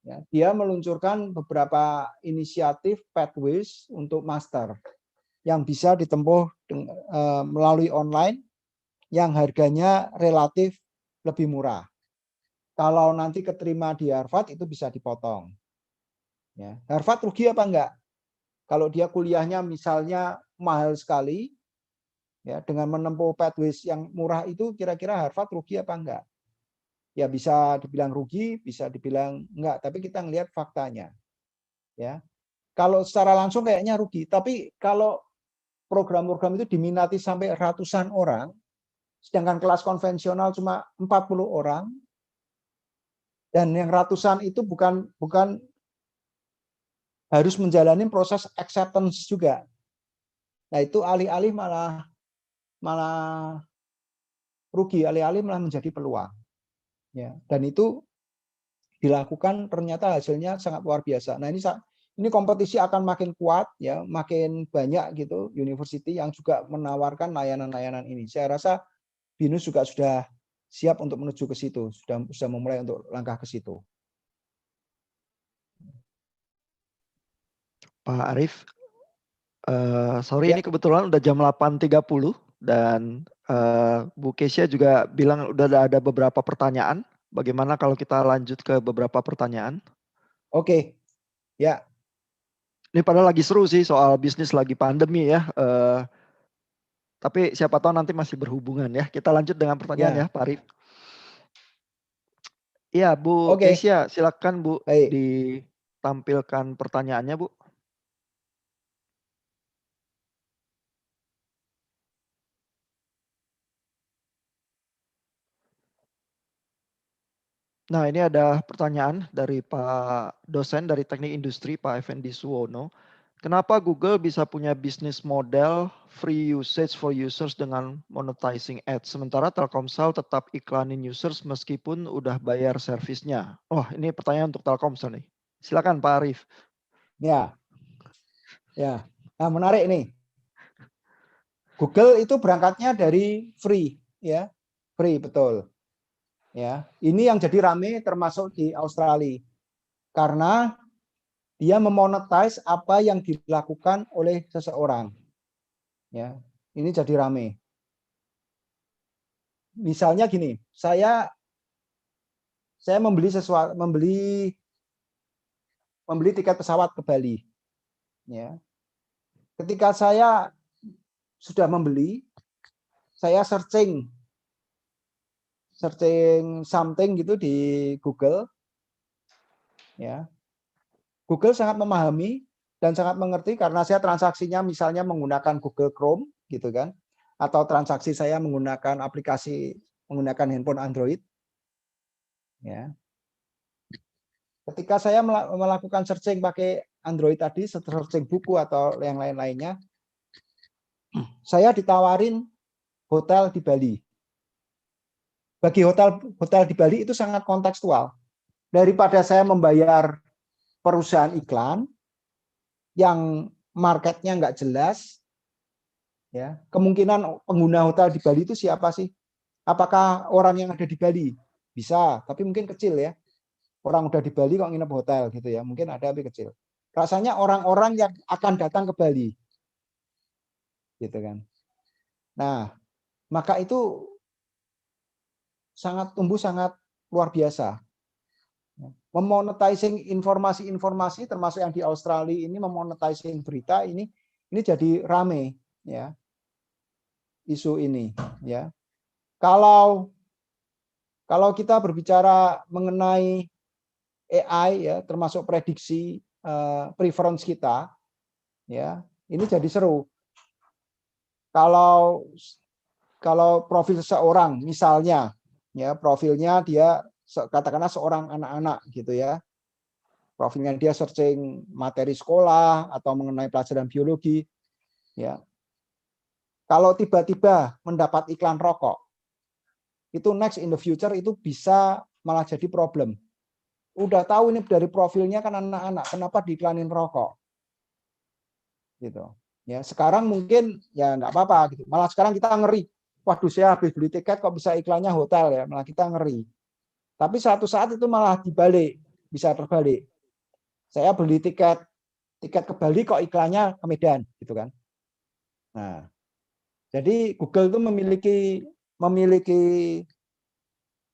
Ya, dia meluncurkan beberapa inisiatif pathways untuk master yang bisa ditempuh melalui online, yang harganya relatif lebih murah. Kalau nanti keterima di Harvard itu bisa dipotong. Ya, Harvard rugi apa enggak? Kalau dia kuliahnya misalnya mahal sekali, ya, dengan menempuh pathways yang murah itu kira-kira Harvard rugi apa enggak? Ya bisa dibilang rugi, bisa dibilang enggak, tapi kita ngelihat faktanya. Ya. Kalau secara langsung kayaknya rugi, tapi kalau program-program itu diminati sampai ratusan orang, sedangkan kelas konvensional cuma 40 orang, dan yang ratusan itu bukan harus menjalani proses acceptance juga. Nah, itu alih-alih malah rugi, alih-alih malah menjadi peluang. Ya, dan itu dilakukan ternyata hasilnya sangat luar biasa. Nah, ini kompetisi akan makin kuat ya, makin banyak gitu university yang juga menawarkan layanan-layanan ini. Saya rasa BINUS juga sudah siap untuk menuju ke situ, sudah memulai untuk langkah ke situ. Pak Arief, sorry ya. Ini kebetulan udah jam 8.30 dan Bu Kesia juga bilang udah ada beberapa pertanyaan. Bagaimana kalau kita lanjut ke beberapa pertanyaan? Oke, ya. Ini padahal lagi seru sih soal bisnis lagi pandemi ya. Tapi siapa tahu nanti masih berhubungan ya. Kita lanjut dengan pertanyaan ya Pak Arief. Iya Bu Kesia, silakan Bu. Baik. Ditampilkan pertanyaannya Bu. Nah, ini ada pertanyaan dari Pak dosen dari Teknik Industri, Pak Effendi Suwono. Kenapa Google bisa punya bisnis model free usage for users dengan monetizing ads. Sementara Telkomsel tetap iklanin users meskipun udah bayar servisnya. Oh, ini pertanyaan untuk Telkomsel nih. Silakan Pak Arief. Ya, ya. Nah, menarik nih. Google itu berangkatnya dari free, ya, free betul. Ya, ini yang jadi rame termasuk di Australia karena dia memonetize apa yang dilakukan oleh seseorang. Ya, ini jadi rame. Misalnya gini, saya membeli sesuatu, membeli tiket pesawat ke Bali. Ya, ketika saya sudah membeli, saya searching something gitu di Google. Ya, Google sangat memahami dan sangat mengerti karena saya transaksinya misalnya menggunakan Google Chrome gitu kan, atau transaksi saya menggunakan aplikasi menggunakan handphone Android. Ya, ketika saya melakukan searching pakai Android tadi, searching buku atau yang lain-lainnya, saya ditawarin hotel di Bali. Bagi hotel di Bali itu sangat kontekstual. Daripada saya membayar perusahaan iklan yang marketnya nggak jelas, ya kemungkinan pengguna hotel di Bali itu siapa sih? Apakah orang yang ada di Bali? Bisa, tapi mungkin kecil ya. Orang udah di Bali kok nginep hotel gitu ya, mungkin ada tapi kecil. Rasanya orang-orang yang akan datang ke Bali, gitu kan. Nah, maka itu tumbuh sangat luar biasa. Memonetizing informasi-informasi termasuk yang di Australia ini, memonetizing berita ini jadi rame ya isu ini ya. Kalau kita berbicara mengenai AI ya, termasuk prediksi preference kita ya, ini jadi seru. Kalau profil seseorang misalnya ya, profilnya dia katakanlah seorang anak-anak gitu ya. Profilnya dia searching materi sekolah atau mengenai pelajaran biologi ya. Kalau tiba-tiba mendapat iklan rokok, itu next in the future itu bisa malah jadi problem. Udah tahu ini dari profilnya kan anak-anak, kenapa diiklanin rokok? Gitu. Ya, sekarang mungkin ya nggak apa-apa gitu. Malah sekarang kita ngeri. Waduh, saya habis beli tiket kok bisa iklannya hotel ya, malah kita ngeri. Tapi suatu saat itu malah dibalik, bisa terbalik. Saya beli tiket ke Bali kok iklannya ke Medan, gitu kan. Nah, jadi Google itu memiliki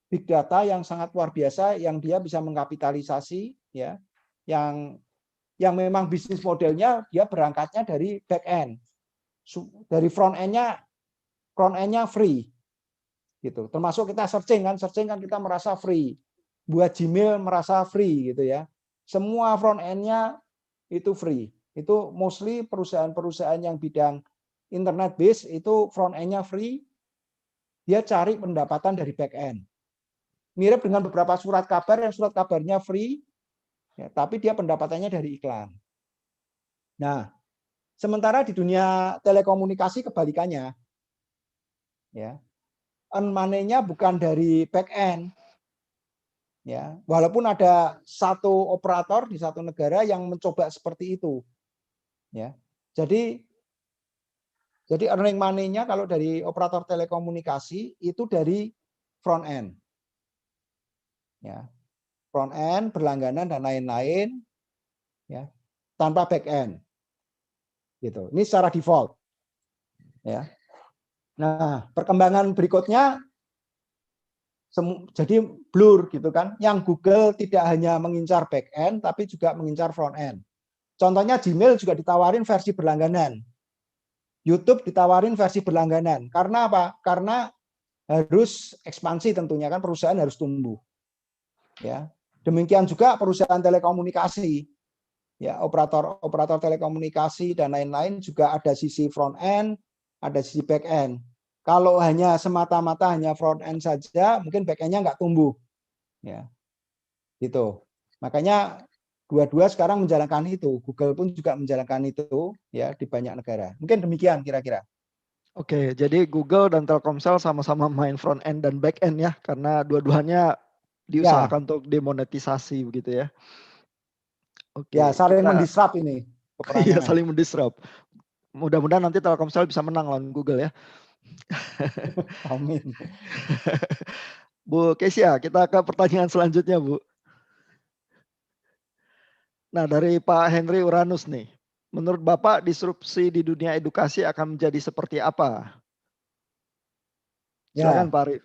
big data yang sangat luar biasa, yang dia bisa mengkapitalisasi, ya, yang memang bisnis modelnya dia berangkatnya dari back end, dari front end-nya free. Gitu. Termasuk kita searching kan kita merasa free. Buat Gmail merasa free gitu ya. Semua front end-nya itu free. Itu mostly perusahaan-perusahaan yang bidang internet base itu front end-nya free. Dia cari pendapatan dari back end. Mirip dengan beberapa surat kabar yang surat kabarnya free, ya, tapi dia pendapatannya dari iklan. Nah, sementara di dunia telekomunikasi kebalikannya. Ya. Earn money-nya bukan dari back end. Ya, walaupun ada satu operator di satu negara yang mencoba seperti itu. Ya. Jadi earning money-nya kalau dari operator telekomunikasi itu dari front end. Ya. Front end, berlangganan dan lain-lain ya, tanpa back end. Gitu. Ini secara default. Ya. Nah, perkembangan berikutnya jadi blur gitu kan. Yang Google tidak hanya mengincar back end tapi juga mengincar front end. Contohnya Gmail juga ditawarin versi berlangganan. YouTube ditawarin versi berlangganan. Karena apa? Karena harus ekspansi tentunya kan, perusahaan harus tumbuh. Ya. Demikian juga perusahaan telekomunikasi. Ya, operator telekomunikasi dan lain-lain juga ada sisi front end, ada sisi back end. Kalau hanya semata-mata hanya front end saja, mungkin back end-nya nggak tumbuh. Ya. Gitu. Makanya Dua-dua sekarang menjalankan itu. Google pun juga menjalankan itu ya di banyak negara. Mungkin demikian kira-kira. Oke, jadi Google dan Telkomsel sama-sama main front end dan back end ya, karena dua-duanya Ya, diusahakan untuk demonetisasi begitu ya. ya Oke, saling kita mendisrupt ini ya peperangannya. saling mendisrupt. Mudah-mudahan nanti Telkomsel bisa menang lawan Google ya. Amin. Bu Kesia, kita ke pertanyaan selanjutnya, Bu. Nah, dari Pak Henry Uranus nih. Menurut Bapak, disrupsi di dunia edukasi akan menjadi seperti apa? Silakan Ya, Pak Arif.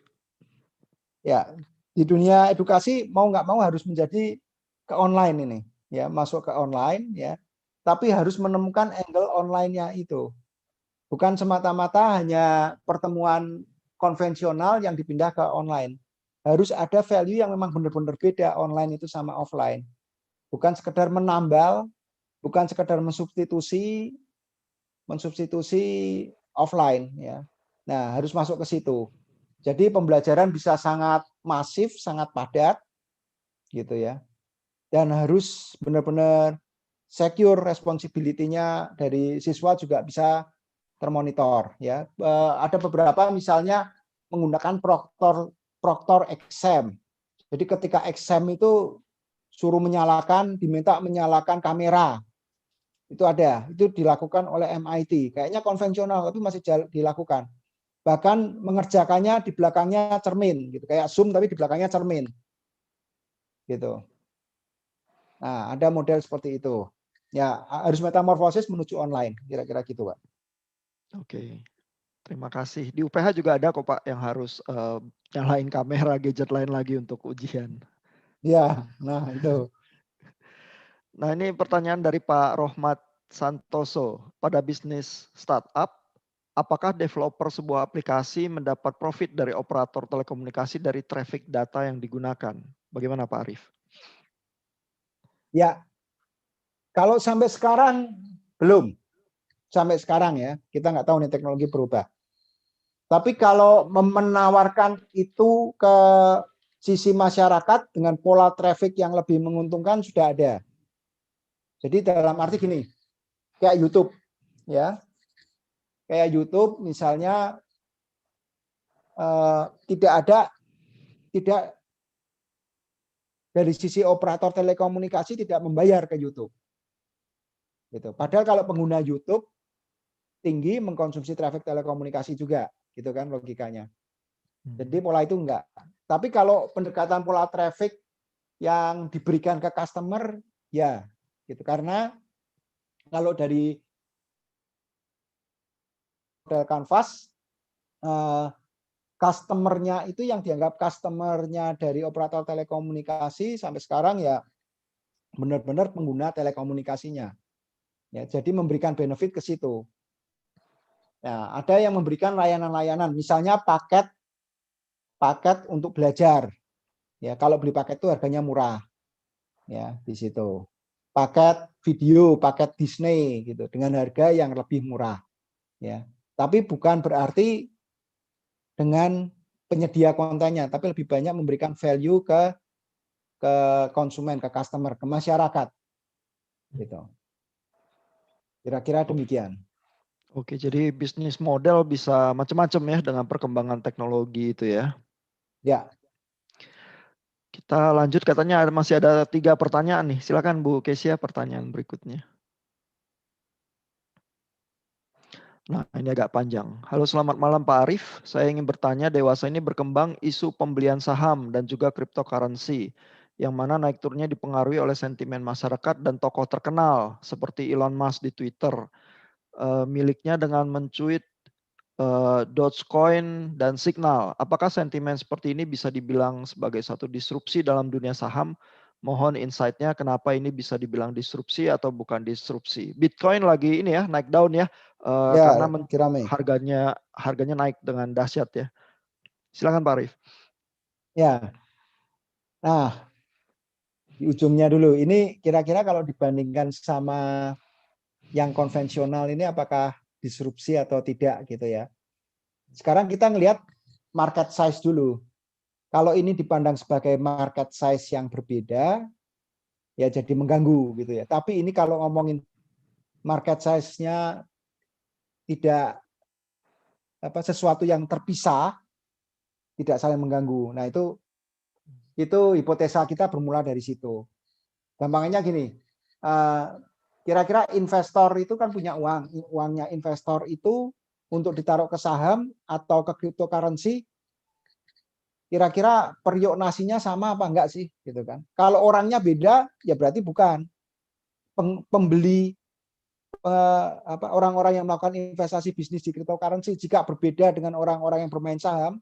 ya. Di dunia edukasi mau nggak mau harus menjadi ke online ini, ya masuk ke online, ya. Tapi harus menemukan angle online-nya itu. Bukan semata-mata hanya pertemuan konvensional yang dipindah ke online. Harus ada value yang memang benar-benar beda online itu sama offline. Bukan sekedar menambal, bukan sekedar mensubstitusi offline ya. Nah, harus masuk ke situ. Jadi pembelajaran bisa sangat masif, sangat padat gitu ya. Dan harus benar-benar secure responsibility-nya dari siswa juga bisa termonitor ya. Ada beberapa misalnya menggunakan proctor exam. Jadi ketika exam itu suruh menyalakan, diminta menyalakan kamera. Itu ada, itu dilakukan oleh MIT. Kayaknya konvensional tapi masih dilakukan. Bahkan mengerjakannya di belakangnya cermin gitu, kayak Zoom tapi di belakangnya cermin. Gitu. Nah, ada model seperti itu. Ya, harus metamorfosis menuju online, kira-kira gitu, Pak. Oke, terima kasih. Di UPH juga ada kok Pak yang harus nyalain kamera, gadget lain lagi untuk ujian. Ya, nah itu. Nah, ini pertanyaan dari Pak Rohmat Santoso. Pada bisnis startup, apakah developer sebuah aplikasi mendapat profit dari operator telekomunikasi dari traffic data yang digunakan? Bagaimana Pak Arif? Ya, kalau sampai sekarang belum. Sampai sekarang ya, kita nggak tahu nih teknologi berubah. Tapi kalau menawarkan itu ke sisi masyarakat dengan pola traffic yang lebih menguntungkan sudah ada. Jadi dalam arti gini, kayak YouTube ya. Kayak YouTube misalnya tidak dari sisi operator telekomunikasi tidak membayar ke YouTube. Gitu. Padahal kalau pengguna YouTube tinggi mengkonsumsi traffic telekomunikasi juga, gitu kan logikanya. Jadi pola itu enggak. Tapi kalau pendekatan pola traffic yang diberikan ke customer, ya, gitu. Karena kalau dari model Canvas, customernya itu yang dianggap customernya dari operator telekomunikasi sampai sekarang ya benar-benar pengguna telekomunikasinya. Ya, jadi memberikan benefit ke situ. Ya, ada yang memberikan layanan-layanan, misalnya paket untuk belajar. Ya, kalau beli paket itu harganya murah. Ya, di situ. Paket video, paket Disney gitu dengan harga yang lebih murah. Ya. Tapi bukan berarti dengan penyedia kontennya, tapi lebih banyak memberikan value ke konsumen, ke customer, ke masyarakat. Gitu. Kira-kira demikian. Oke, jadi bisnis model bisa macam-macam ya dengan perkembangan teknologi itu ya. Ya. Kita lanjut, katanya masih ada 3 pertanyaan nih. Silakan Bu Kesia pertanyaan berikutnya. Nah, ini agak panjang. Halo, selamat malam Pak Arif. Saya ingin bertanya, dewasa ini berkembang isu pembelian saham dan juga cryptocurrency, yang mana naik turunnya dipengaruhi oleh sentimen masyarakat dan tokoh terkenal seperti Elon Musk di Twitter. Miliknya dengan mencuit Dogecoin dan Signal. Apakah sentimen seperti ini bisa dibilang sebagai satu disrupsi dalam dunia saham? Mohon insight-nya kenapa ini bisa dibilang disrupsi atau bukan disrupsi. Bitcoin lagi ini ya naik daun ya, karena Ya, Kirame. harganya naik dengan dahsyat ya. Silakan Pak Arif. Ya. Nah, di ujungnya dulu. Ini kira-kira kalau dibandingkan sama yang konvensional ini apakah disrupsi atau tidak gitu ya. Sekarang kita ngelihat market size dulu. Kalau ini dipandang sebagai market size yang berbeda, ya jadi mengganggu gitu ya. Tapi ini kalau ngomongin market size-nya tidak sesuatu yang terpisah, tidak saling mengganggu. Nah, itu hipotesa kita bermula dari situ. Gampangnya gini, kira-kira investor itu kan punya uang. Uangnya investor itu untuk ditaruh ke saham atau ke cryptocurrency, kira-kira periuk nasinya sama apa enggak sih, gitu kan? Kalau orangnya beda, ya berarti bukan pembeli orang-orang yang melakukan investasi bisnis di cryptocurrency. Jika berbeda dengan orang-orang yang bermain saham,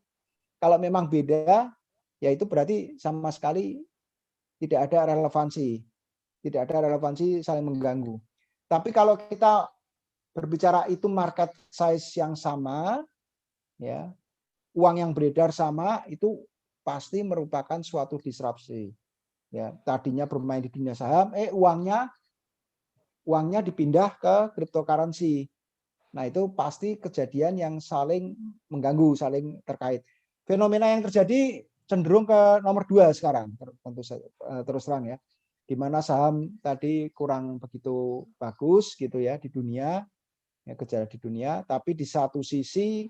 kalau memang beda, ya itu berarti sama sekali tidak ada relevansi, saling mengganggu. Tapi kalau kita berbicara itu market size yang sama, ya, uang yang beredar sama, itu pasti merupakan suatu disrupsi. Ya, tadinya bermain di dunia saham, uangnya dipindah ke cryptocurrency. Nah, itu pasti kejadian yang saling mengganggu, saling terkait. Fenomena yang terjadi cenderung ke nomor 2 sekarang, tentu terus terang ya. Di mana saham tadi kurang begitu bagus gitu ya di dunia, ya gejala di dunia, tapi di satu sisi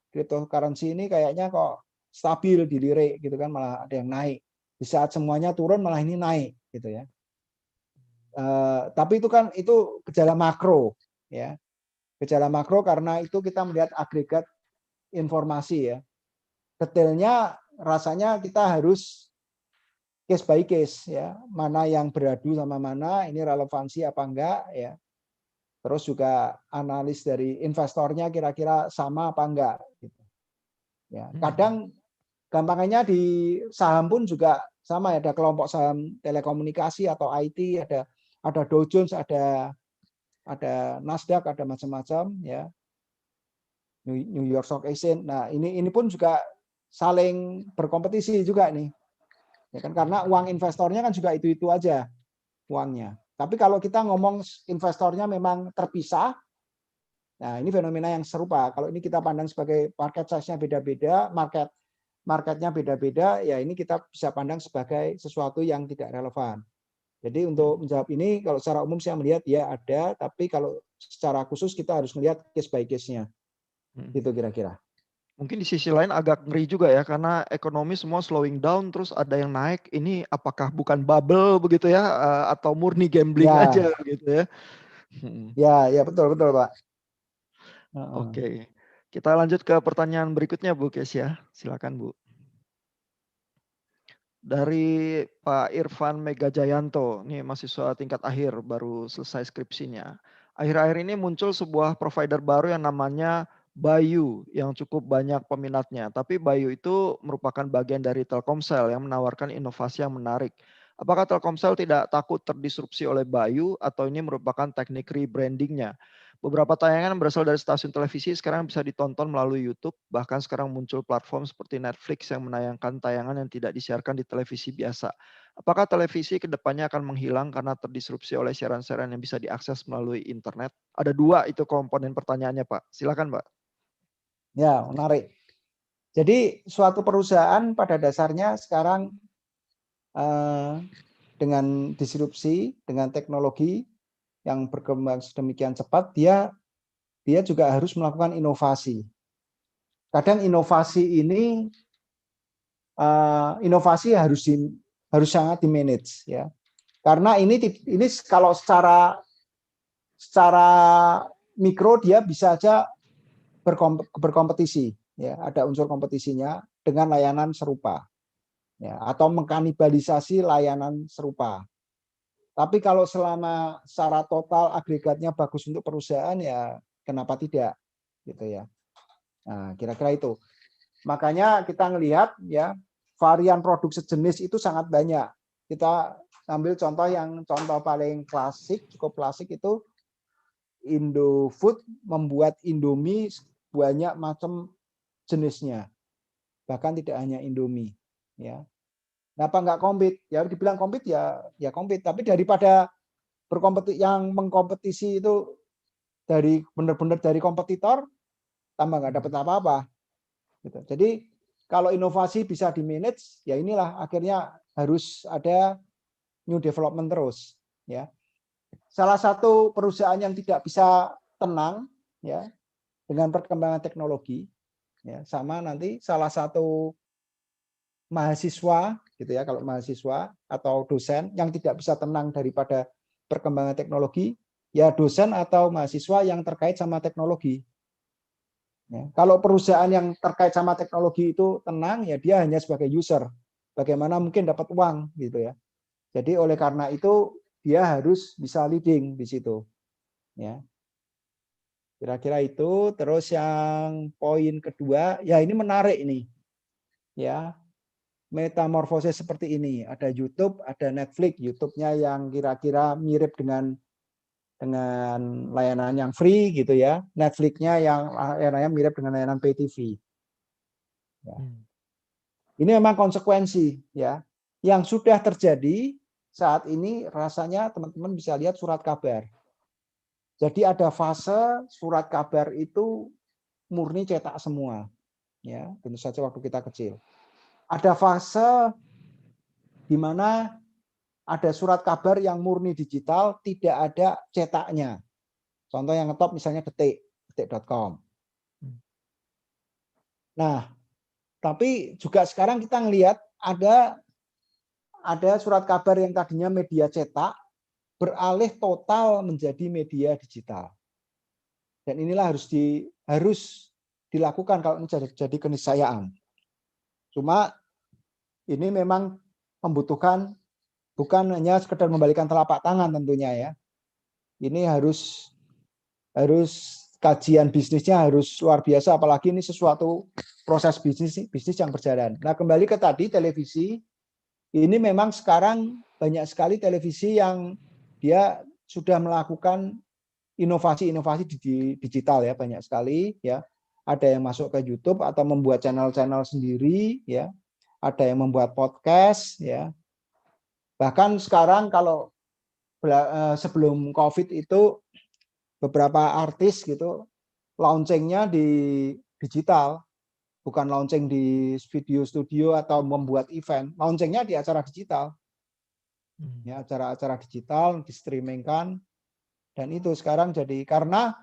cryptocurrency ini kayaknya kok stabil, dilirik gitu kan, malah ada yang naik. Di saat semuanya turun malah ini naik gitu ya. Tapi itu gejala makro ya. Gejala makro karena itu kita melihat agregat informasi ya. Detailnya rasanya kita harus case by case ya. Mana yang beradu sama mana, ini relevansi apa enggak ya. Terus juga analis dari investornya kira-kira sama apa enggak gitu. Ya, kadang gampangannya di saham pun juga sama ya, ada kelompok saham telekomunikasi atau IT, ada Dow Jones, ada Nasdaq, ada macam-macam ya. New York Stock Exchange. Nah, ini pun juga saling berkompetisi juga nih. Ya kan, karena uang investornya kan juga itu-itu aja uangnya. Tapi kalau kita ngomong investornya memang terpisah, nah ini fenomena yang serupa. Kalau ini kita pandang sebagai market size-nya beda-beda, marketnya beda-beda, ya ini kita bisa pandang sebagai sesuatu yang tidak relevan. Jadi untuk menjawab ini, kalau secara umum saya melihat ya ada, tapi kalau secara khusus kita harus melihat case by case-nya. Gitu kira-kira. Mungkin di sisi lain agak ngeri juga ya, karena ekonomi semua slowing down, terus ada yang naik. Ini apakah bukan bubble begitu ya, atau murni gambling Ya, aja gitu ya? ya betul Pak. Oke, kita lanjut ke pertanyaan berikutnya Bu Kesia, silakan Bu. Dari Pak Irfan Megajayanto, ini mahasiswa tingkat akhir baru selesai skripsinya. Akhir-akhir ini muncul sebuah provider baru yang namanya Bayu yang cukup banyak peminatnya. Tapi Bayu itu merupakan bagian dari Telkomsel yang menawarkan inovasi yang menarik. Apakah Telkomsel tidak takut terdisrupsi oleh Bayu atau ini merupakan teknik rebrandingnya? Beberapa tayangan berasal dari stasiun televisi sekarang bisa ditonton melalui YouTube. Bahkan sekarang muncul platform seperti Netflix yang menayangkan tayangan yang tidak disiarkan di televisi biasa. Apakah televisi kedepannya akan menghilang karena terdisrupsi oleh siaran-siaran yang bisa diakses melalui internet? Ada 2 itu komponen pertanyaannya Pak. Silakan Pak. Ya, menarik. Jadi suatu perusahaan pada dasarnya sekarang dengan disrupsi, dengan teknologi yang berkembang sedemikian cepat, dia juga harus melakukan inovasi. Kadang inovasi ini harus sangat di manage ya. Karena ini kalau secara mikro dia bisa aja berkompetisi ya, ada unsur kompetisinya dengan layanan serupa ya, atau mengkanibalisasi layanan serupa. Tapi kalau selama secara total agregatnya bagus untuk perusahaan ya kenapa tidak gitu ya. Nah, kira-kira itu. Makanya kita ngelihat ya varian produk sejenis itu sangat banyak. Kita ambil contoh paling klasik, cukup klasik itu Indofood membuat Indomie banyak macam jenisnya, bahkan tidak hanya Indomie ya. Kenapa nggak kompet? Ya dibilang kompet ya kompet, tapi daripada yang mengkompetisi itu dari benar-benar dari kompetitor, tambah nggak dapat apa-apa gitu. Jadi kalau inovasi bisa di manage, ya inilah akhirnya harus ada new development terus, ya. Salah satu perusahaan yang tidak bisa tenang, ya, dengan perkembangan teknologi, ya, sama nanti salah satu mahasiswa, gitu ya, kalau mahasiswa atau dosen yang tidak bisa tenang daripada perkembangan teknologi, ya dosen atau mahasiswa yang terkait sama teknologi. Ya, kalau perusahaan yang terkait sama teknologi itu tenang, ya dia hanya sebagai user. Bagaimana mungkin dapat uang, gitu ya. Jadi oleh karena itu dia harus bisa leading di situ. Ya, kira-kira itu. Terus yang poin kedua, ya ini menarik ini. Ya, metamorfosis seperti ini. Ada YouTube, ada Netflix. YouTube-nya yang kira-kira mirip dengan layanan yang free gitu ya. Netflix-nya yang layanannya mirip dengan layanan pay TV. Ya. Ini memang konsekuensi ya. Yang sudah terjadi saat ini rasanya teman-teman bisa lihat surat kabar. Jadi ada fase surat kabar itu murni cetak semua. Ya, tentu saja waktu kita kecil. Ada fase di mana ada surat kabar yang murni digital, tidak ada cetaknya. Contoh yang ngetop misalnya detik.com. Nah, tapi juga sekarang kita ngelihat ada surat kabar yang tadinya media cetak beralih total menjadi media digital. Dan inilah harus dilakukan kalau ini jadi keniscayaan. Cuma ini memang membutuhkan bukan hanya sekedar membalikan telapak tangan tentunya ya. Ini harus kajian bisnisnya harus luar biasa, apalagi ini sesuatu proses bisnis yang berjalan. Nah, kembali ke tadi televisi, ini memang sekarang banyak sekali televisi yang dia sudah melakukan inovasi-inovasi di digital ya, banyak sekali ya. Ada yang masuk ke YouTube atau membuat channel-channel sendiri ya. Ada yang membuat podcast ya. Bahkan sekarang kalau sebelum COVID itu beberapa artis gitu launchingnya di digital, bukan launching di video studio atau membuat event, launchingnya di acara digital. Ya, acara-acara digital di-streamingkan, dan itu sekarang jadi karena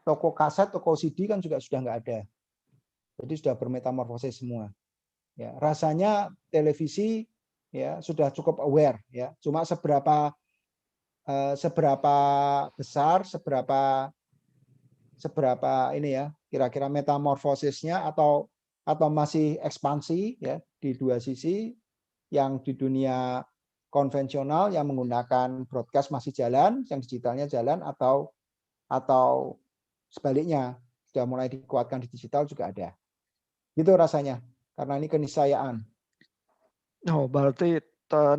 toko kaset, toko CD kan juga sudah nggak ada. Jadi sudah bermetamorfosis semua. Ya, rasanya televisi ya sudah cukup aware ya. Cuma seberapa besar, seberapa ini ya, kira-kira metamorfosisnya atau masih ekspansi ya di dua sisi. Yang di dunia konvensional yang menggunakan broadcast masih jalan, yang digitalnya jalan, atau sebaliknya sudah mulai dikuatkan di digital juga ada. Gitu rasanya, karena ini keniscayaan. Oh, berarti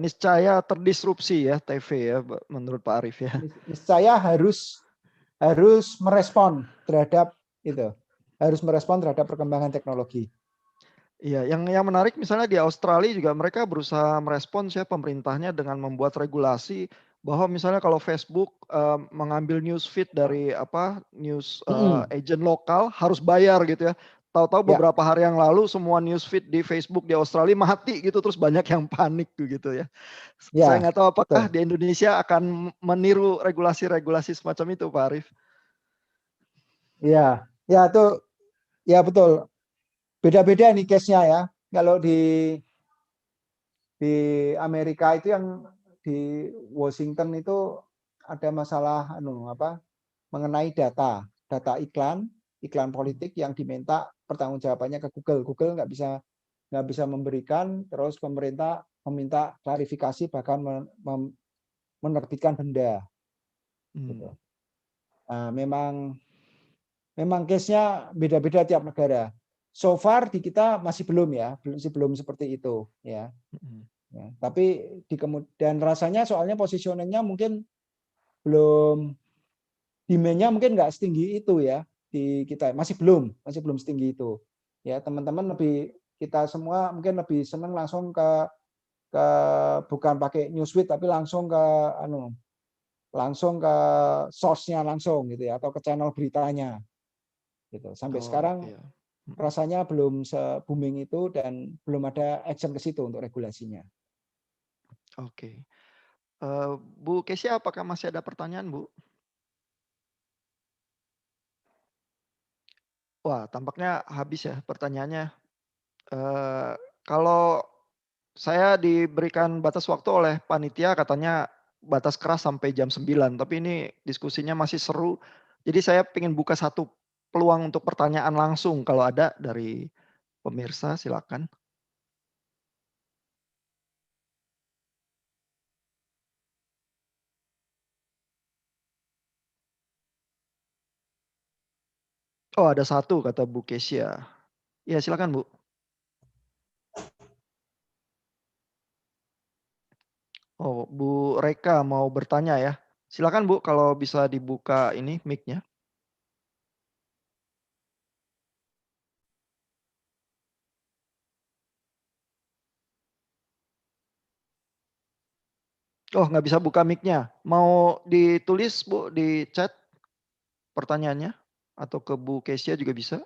niscaya terdisrupsi ya TV ya, menurut Pak Arief ya. Niscaya harus merespon terhadap itu, harus merespon terhadap perkembangan teknologi. Iya, yang menarik misalnya di Australia juga mereka berusaha merespons ya pemerintahnya dengan membuat regulasi bahwa misalnya kalau Facebook mengambil news feed dari news agent lokal harus bayar gitu ya. Tahu-tahu beberapa hari yang lalu semua news feed di Facebook di Australia mati gitu, terus banyak yang panik gitu ya. Saya nggak tahu apakah di Indonesia akan meniru regulasi-regulasi semacam itu, Pak Arief. Iya, ya itu ya betul. Beda-beda nih case-nya ya. Kalau di Amerika itu yang di Washington itu ada masalah mengenai data iklan politik yang diminta pertanggungjawabannya ke Google. Google nggak bisa memberikan, terus pemerintah meminta klarifikasi bahkan menerbitkan denda. Gitu. Nah, memang case-nya beda-beda tiap negara. So far di kita masih belum seperti itu ya. Ya, tapi dan rasanya soalnya positioningnya mungkin belum, demand-nya mungkin nggak setinggi itu ya di kita, masih belum setinggi itu ya. Teman-teman kita semua mungkin lebih senang langsung ke bukan pakai Newsfeed tapi langsung ke source-nya langsung gitu ya, atau ke channel beritanya gitu. Sampai sekarang rasanya belum se-booming itu dan belum ada action ke situ untuk regulasinya. Oke. Bu Kesia, apakah masih ada pertanyaan, Bu? Wah, tampaknya habis ya pertanyaannya. Kalau saya diberikan batas waktu oleh panitia, katanya batas keras sampai jam 9, tapi ini diskusinya masih seru. Jadi saya ingin buka satu peluang untuk pertanyaan langsung kalau ada dari pemirsa, silakan. Oh, ada satu kata Bu Kesia. Ya, silakan Bu. Oh, Bu Reka mau bertanya ya. Silakan Bu, kalau bisa dibuka ini mic-nya. Oh, nggak bisa buka mic-nya. Mau ditulis Bu di chat pertanyaannya? Atau ke Bu Kesia juga bisa?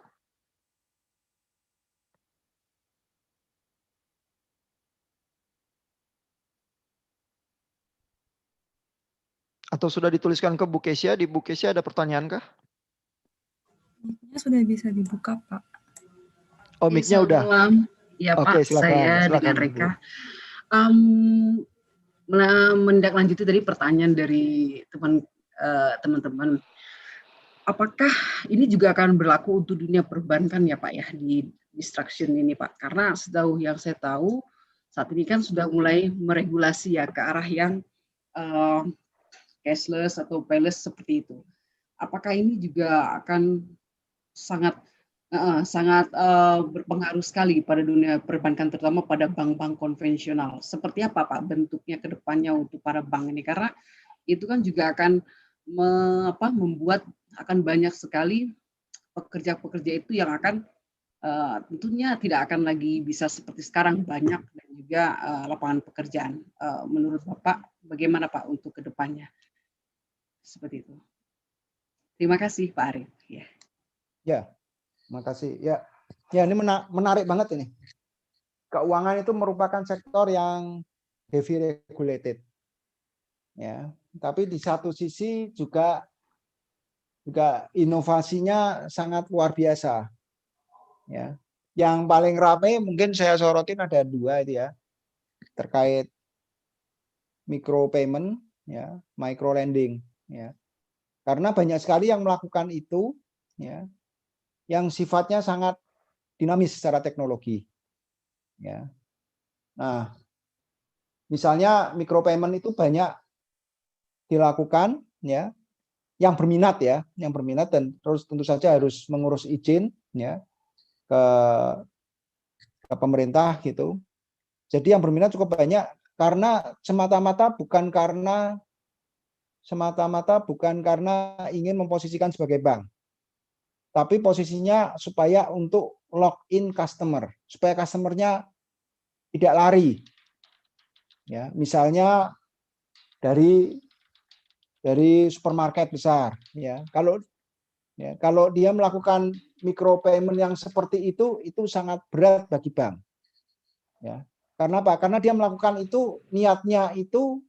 Atau sudah dituliskan ke Bu Kesia? Di Bu Kesia ada pertanyaan kah? Mic-nya sudah bisa dibuka, Pak. Oh, mic-nya udah. Malam. Ya Oke, Pak, silakan. saya dengan Reka. Menindaklanjuti dari pertanyaan dari teman-teman. Apakah ini juga akan berlaku untuk dunia perbankan ya Pak ya, di distraction ini Pak? Karena sejauh yang saya tahu, saat ini kan sudah mulai meregulasi ya ke arah yang cashless atau payless seperti itu. Apakah ini juga akan sangat berpengaruh sekali pada dunia perbankan, terutama pada bank-bank konvensional? Seperti apa Pak bentuknya ke depannya untuk para bank ini? Karena itu kan juga akan membuat akan banyak sekali pekerja-pekerja itu yang akan tentunya tidak akan lagi bisa seperti sekarang banyak, dan juga lapangan pekerjaan. Menurut Bapak bagaimana Pak untuk ke depannya? Seperti itu. Terima kasih Pak Arief. Ya, makasih. Ya, ini menarik banget ini. Keuangan itu merupakan sektor yang heavy regulated. Ya, tapi di satu sisi juga inovasinya sangat luar biasa. Ya. Yang paling ramai mungkin saya sorotin ada dua itu ya. Terkait micro payment ya, micro lending ya. Karena banyak sekali yang melakukan itu ya, yang sifatnya sangat dinamis secara teknologi. Ya. Nah, misalnya micro payment itu banyak dilakukan ya, yang berminat dan terus tentu saja harus mengurus izin ya ke pemerintah gitu. Jadi yang berminat cukup banyak karena semata-mata bukan karena ingin memposisikan sebagai bank, tapi posisinya supaya untuk login customer, supaya customernya tidak lari. Ya, misalnya dari supermarket besar, ya. Kalau dia melakukan micro payment yang seperti itu sangat berat bagi bank. Ya. Karena apa? Karena dia melakukan itu niatnya itu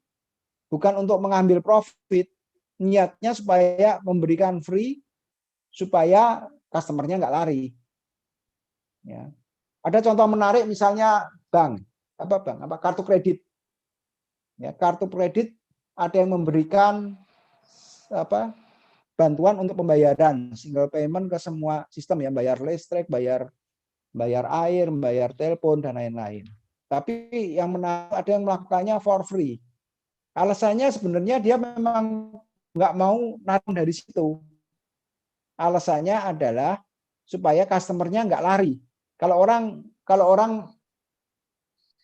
bukan untuk mengambil profit, niatnya supaya memberikan free supaya customernya nggak lari. Ya. Ada contoh menarik misalnya kartu kredit. Ya, kartu kredit ada yang memberikan bantuan untuk pembayaran single payment ke semua sistem ya, bayar listrik, bayar air, bayar telepon dan lain-lain. Tapi yang menarik ada yang melakukannya for free. Alasannya sebenarnya dia memang nggak mau narik dari situ. Alasannya adalah supaya customernya nggak lari. Kalau orang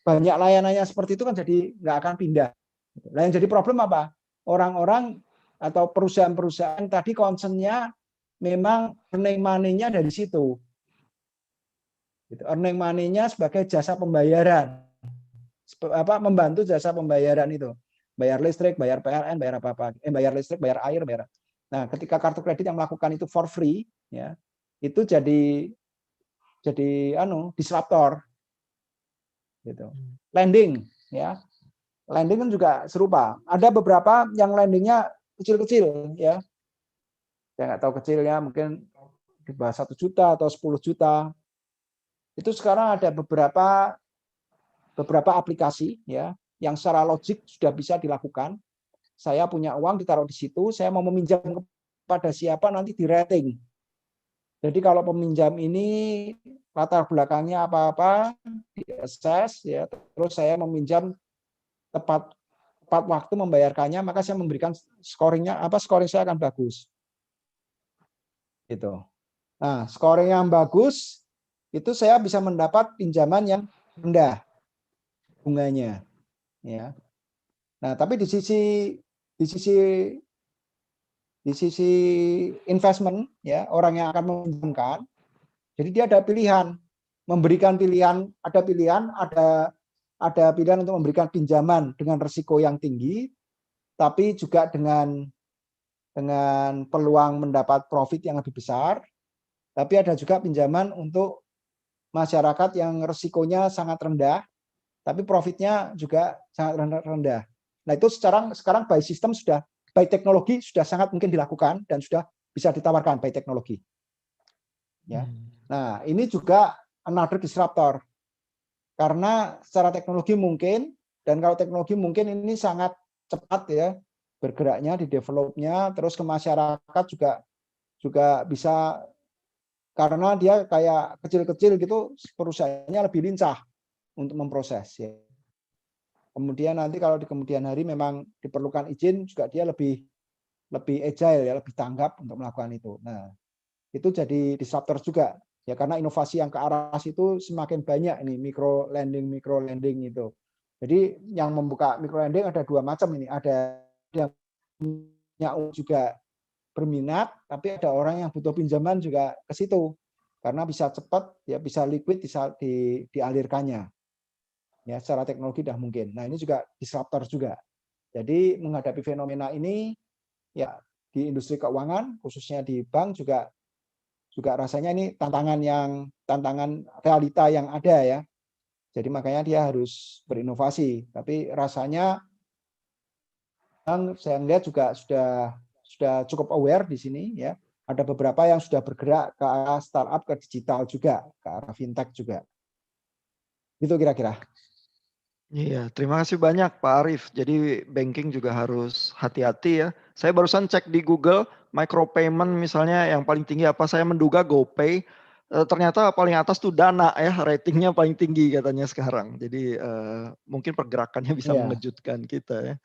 banyak layanannya seperti itu kan jadi nggak akan pindah. Nah, yang jadi problem apa? Orang-orang atau perusahaan-perusahaan tadi concern-nya memang earning money-nya dari situ. Earning money-nya sebagai jasa pembayaran. Membantu jasa pembayaran itu. Bayar listrik, bayar PLN, bayar apa-apa. Bayar listrik, bayar air, bayar. Nah, ketika kartu kredit yang melakukan itu for free, ya, itu jadi disruptor. Gitu. Lending, ya. lending kan juga serupa. Ada beberapa yang lendingnya kecil-kecil ya. Saya nggak tahu kecilnya, mungkin di bawah 1 juta atau 10 juta. Itu sekarang ada beberapa aplikasi ya yang secara logik sudah bisa dilakukan. Saya punya uang ditaruh di situ, saya mau meminjam kepada siapa nanti di rating. Jadi kalau peminjam ini latar belakangnya apa-apa di assess ya, terus saya meminjam tepat waktu membayarkannya, maka saya memberikan scoring saya akan bagus. Gitu. Nah, scoring yang bagus itu saya bisa mendapat pinjaman yang rendah bunganya, ya. Nah, tapi di sisi investment, ya, orang yang akan meminjamkan, jadi dia ada pilihan, memberikan pilihan, ada pilihan untuk memberikan pinjaman dengan risiko yang tinggi, tapi juga dengan peluang mendapat profit yang lebih besar. Tapi ada juga pinjaman untuk masyarakat yang risikonya sangat rendah, tapi profitnya juga sangat rendah. Nah, itu sekarang by system by teknologi sudah sangat mungkin dilakukan dan sudah bisa ditawarkan by teknologi. Ya. Nah, ini juga another disruptor. Karena secara teknologi mungkin, dan kalau teknologi mungkin ini sangat cepat ya bergeraknya, di developnya, terus ke masyarakat juga bisa, karena dia kayak kecil-kecil gitu, perusahaannya lebih lincah untuk memproses ya. Kemudian nanti kalau di kemudian hari memang diperlukan izin juga dia lebih agile ya, lebih tanggap untuk melakukan itu. Nah, itu jadi disruptor juga ya, karena inovasi yang ke arah situ semakin banyak ini, micro lending itu. Jadi yang membuka micro lending ada dua macam ini, ada yang punya juga berminat, tapi ada orang yang butuh pinjaman juga ke situ karena bisa cepat ya, bisa liquid, bisa dialirkannya ya, secara teknologi dah mungkin. Nah, ini juga disruptor juga. Jadi menghadapi fenomena ini ya, di industri keuangan khususnya di bank juga rasanya ini tantangan realita yang ada ya. Jadi makanya dia harus berinovasi, tapi rasanya saya lihat juga sudah cukup aware di sini ya. Ada beberapa yang sudah bergerak ke arah startup, ke digital juga, ke arah fintech juga. Itu kira-kira. Iya, terima kasih banyak Pak Arief. Jadi banking juga harus hati-hati ya. Saya barusan cek di Google, micropayment misalnya yang paling tinggi apa, saya menduga GoPay. Ternyata paling atas tuh Dana ya, ratingnya paling tinggi katanya sekarang. Jadi mungkin pergerakannya bisa mengejutkan kita ya.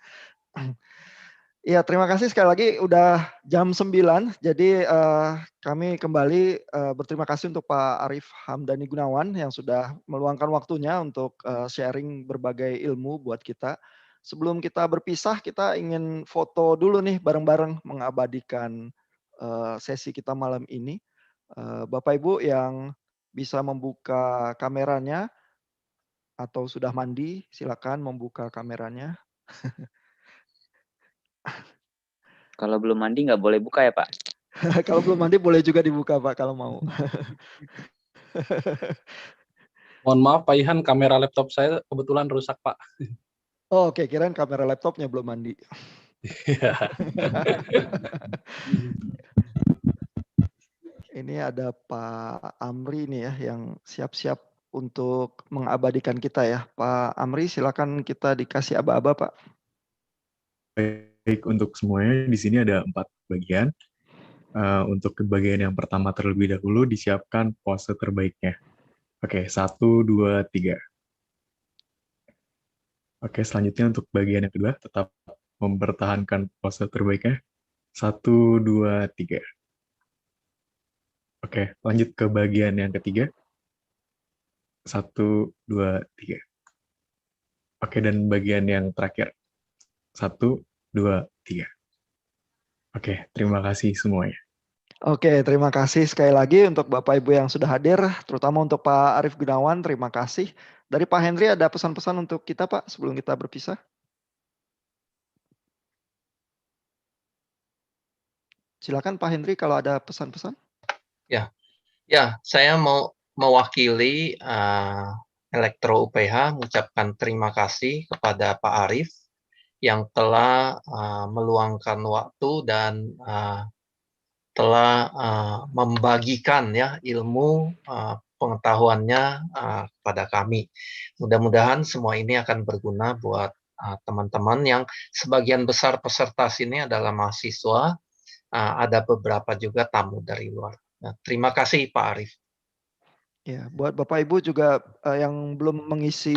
Iya, terima kasih sekali lagi, udah jam 9, jadi kami kembali berterima kasih untuk Pak Arief Hamdani Gunawan yang sudah meluangkan waktunya untuk sharing berbagai ilmu buat kita. Sebelum kita berpisah, kita ingin foto dulu nih bareng-bareng mengabadikan sesi kita malam ini. Bapak Ibu yang bisa membuka kameranya atau sudah mandi, silakan membuka kameranya. Kalau belum mandi nggak boleh buka ya Pak? Kalau belum mandi boleh juga dibuka Pak kalau mau. Mohon maaf Pak Ihan, kamera laptop saya kebetulan rusak Pak. Oh, oke, kirain kamera laptopnya belum mandi. Ini ada Pak Amri nih ya yang siap-siap untuk mengabadikan kita ya. Pak Amri, silakan, kita dikasih aba-aba Pak. Baik, untuk semuanya di sini ada 4 bagian. Untuk bagian yang pertama terlebih dahulu disiapkan pose terbaiknya. Oke, 1, 2, 3. Oke, selanjutnya untuk bagian yang kedua tetap mempertahankan pose terbaiknya. 1, 2, 3. Oke, lanjut ke bagian yang ketiga. 1, 2, 3. Oke, dan bagian yang terakhir. 1, 2, 3. Oke, terima kasih semuanya. Oke, terima kasih sekali lagi untuk Bapak Ibu yang sudah hadir, terutama untuk Pak Arief Gunawan, terima kasih. Dari Pak Henry ada pesan-pesan untuk kita Pak sebelum kita berpisah? Silakan Pak Henry kalau ada pesan-pesan. Ya, saya mau mewakili Elektro UPH mengucapkan terima kasih kepada Pak Arief yang telah meluangkan waktu dan telah membagikan ya ilmu pengetahuannya kepada kami. Mudah-mudahan semua ini akan berguna buat teman-teman yang sebagian besar peserta sini adalah mahasiswa, ada beberapa juga tamu dari luar. Nah, terima kasih Pak Arief. Ya, buat Bapak Ibu juga yang belum mengisi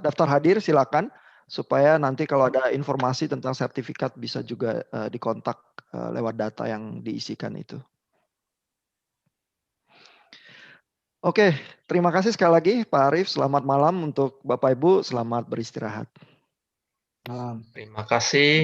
daftar hadir silakan supaya nanti kalau ada informasi tentang sertifikat bisa juga dikontak lewat data yang diisikan itu. Oke, terima kasih sekali lagi Pak Arief. Selamat malam untuk Bapak Ibu, selamat beristirahat. Malam. Terima kasih.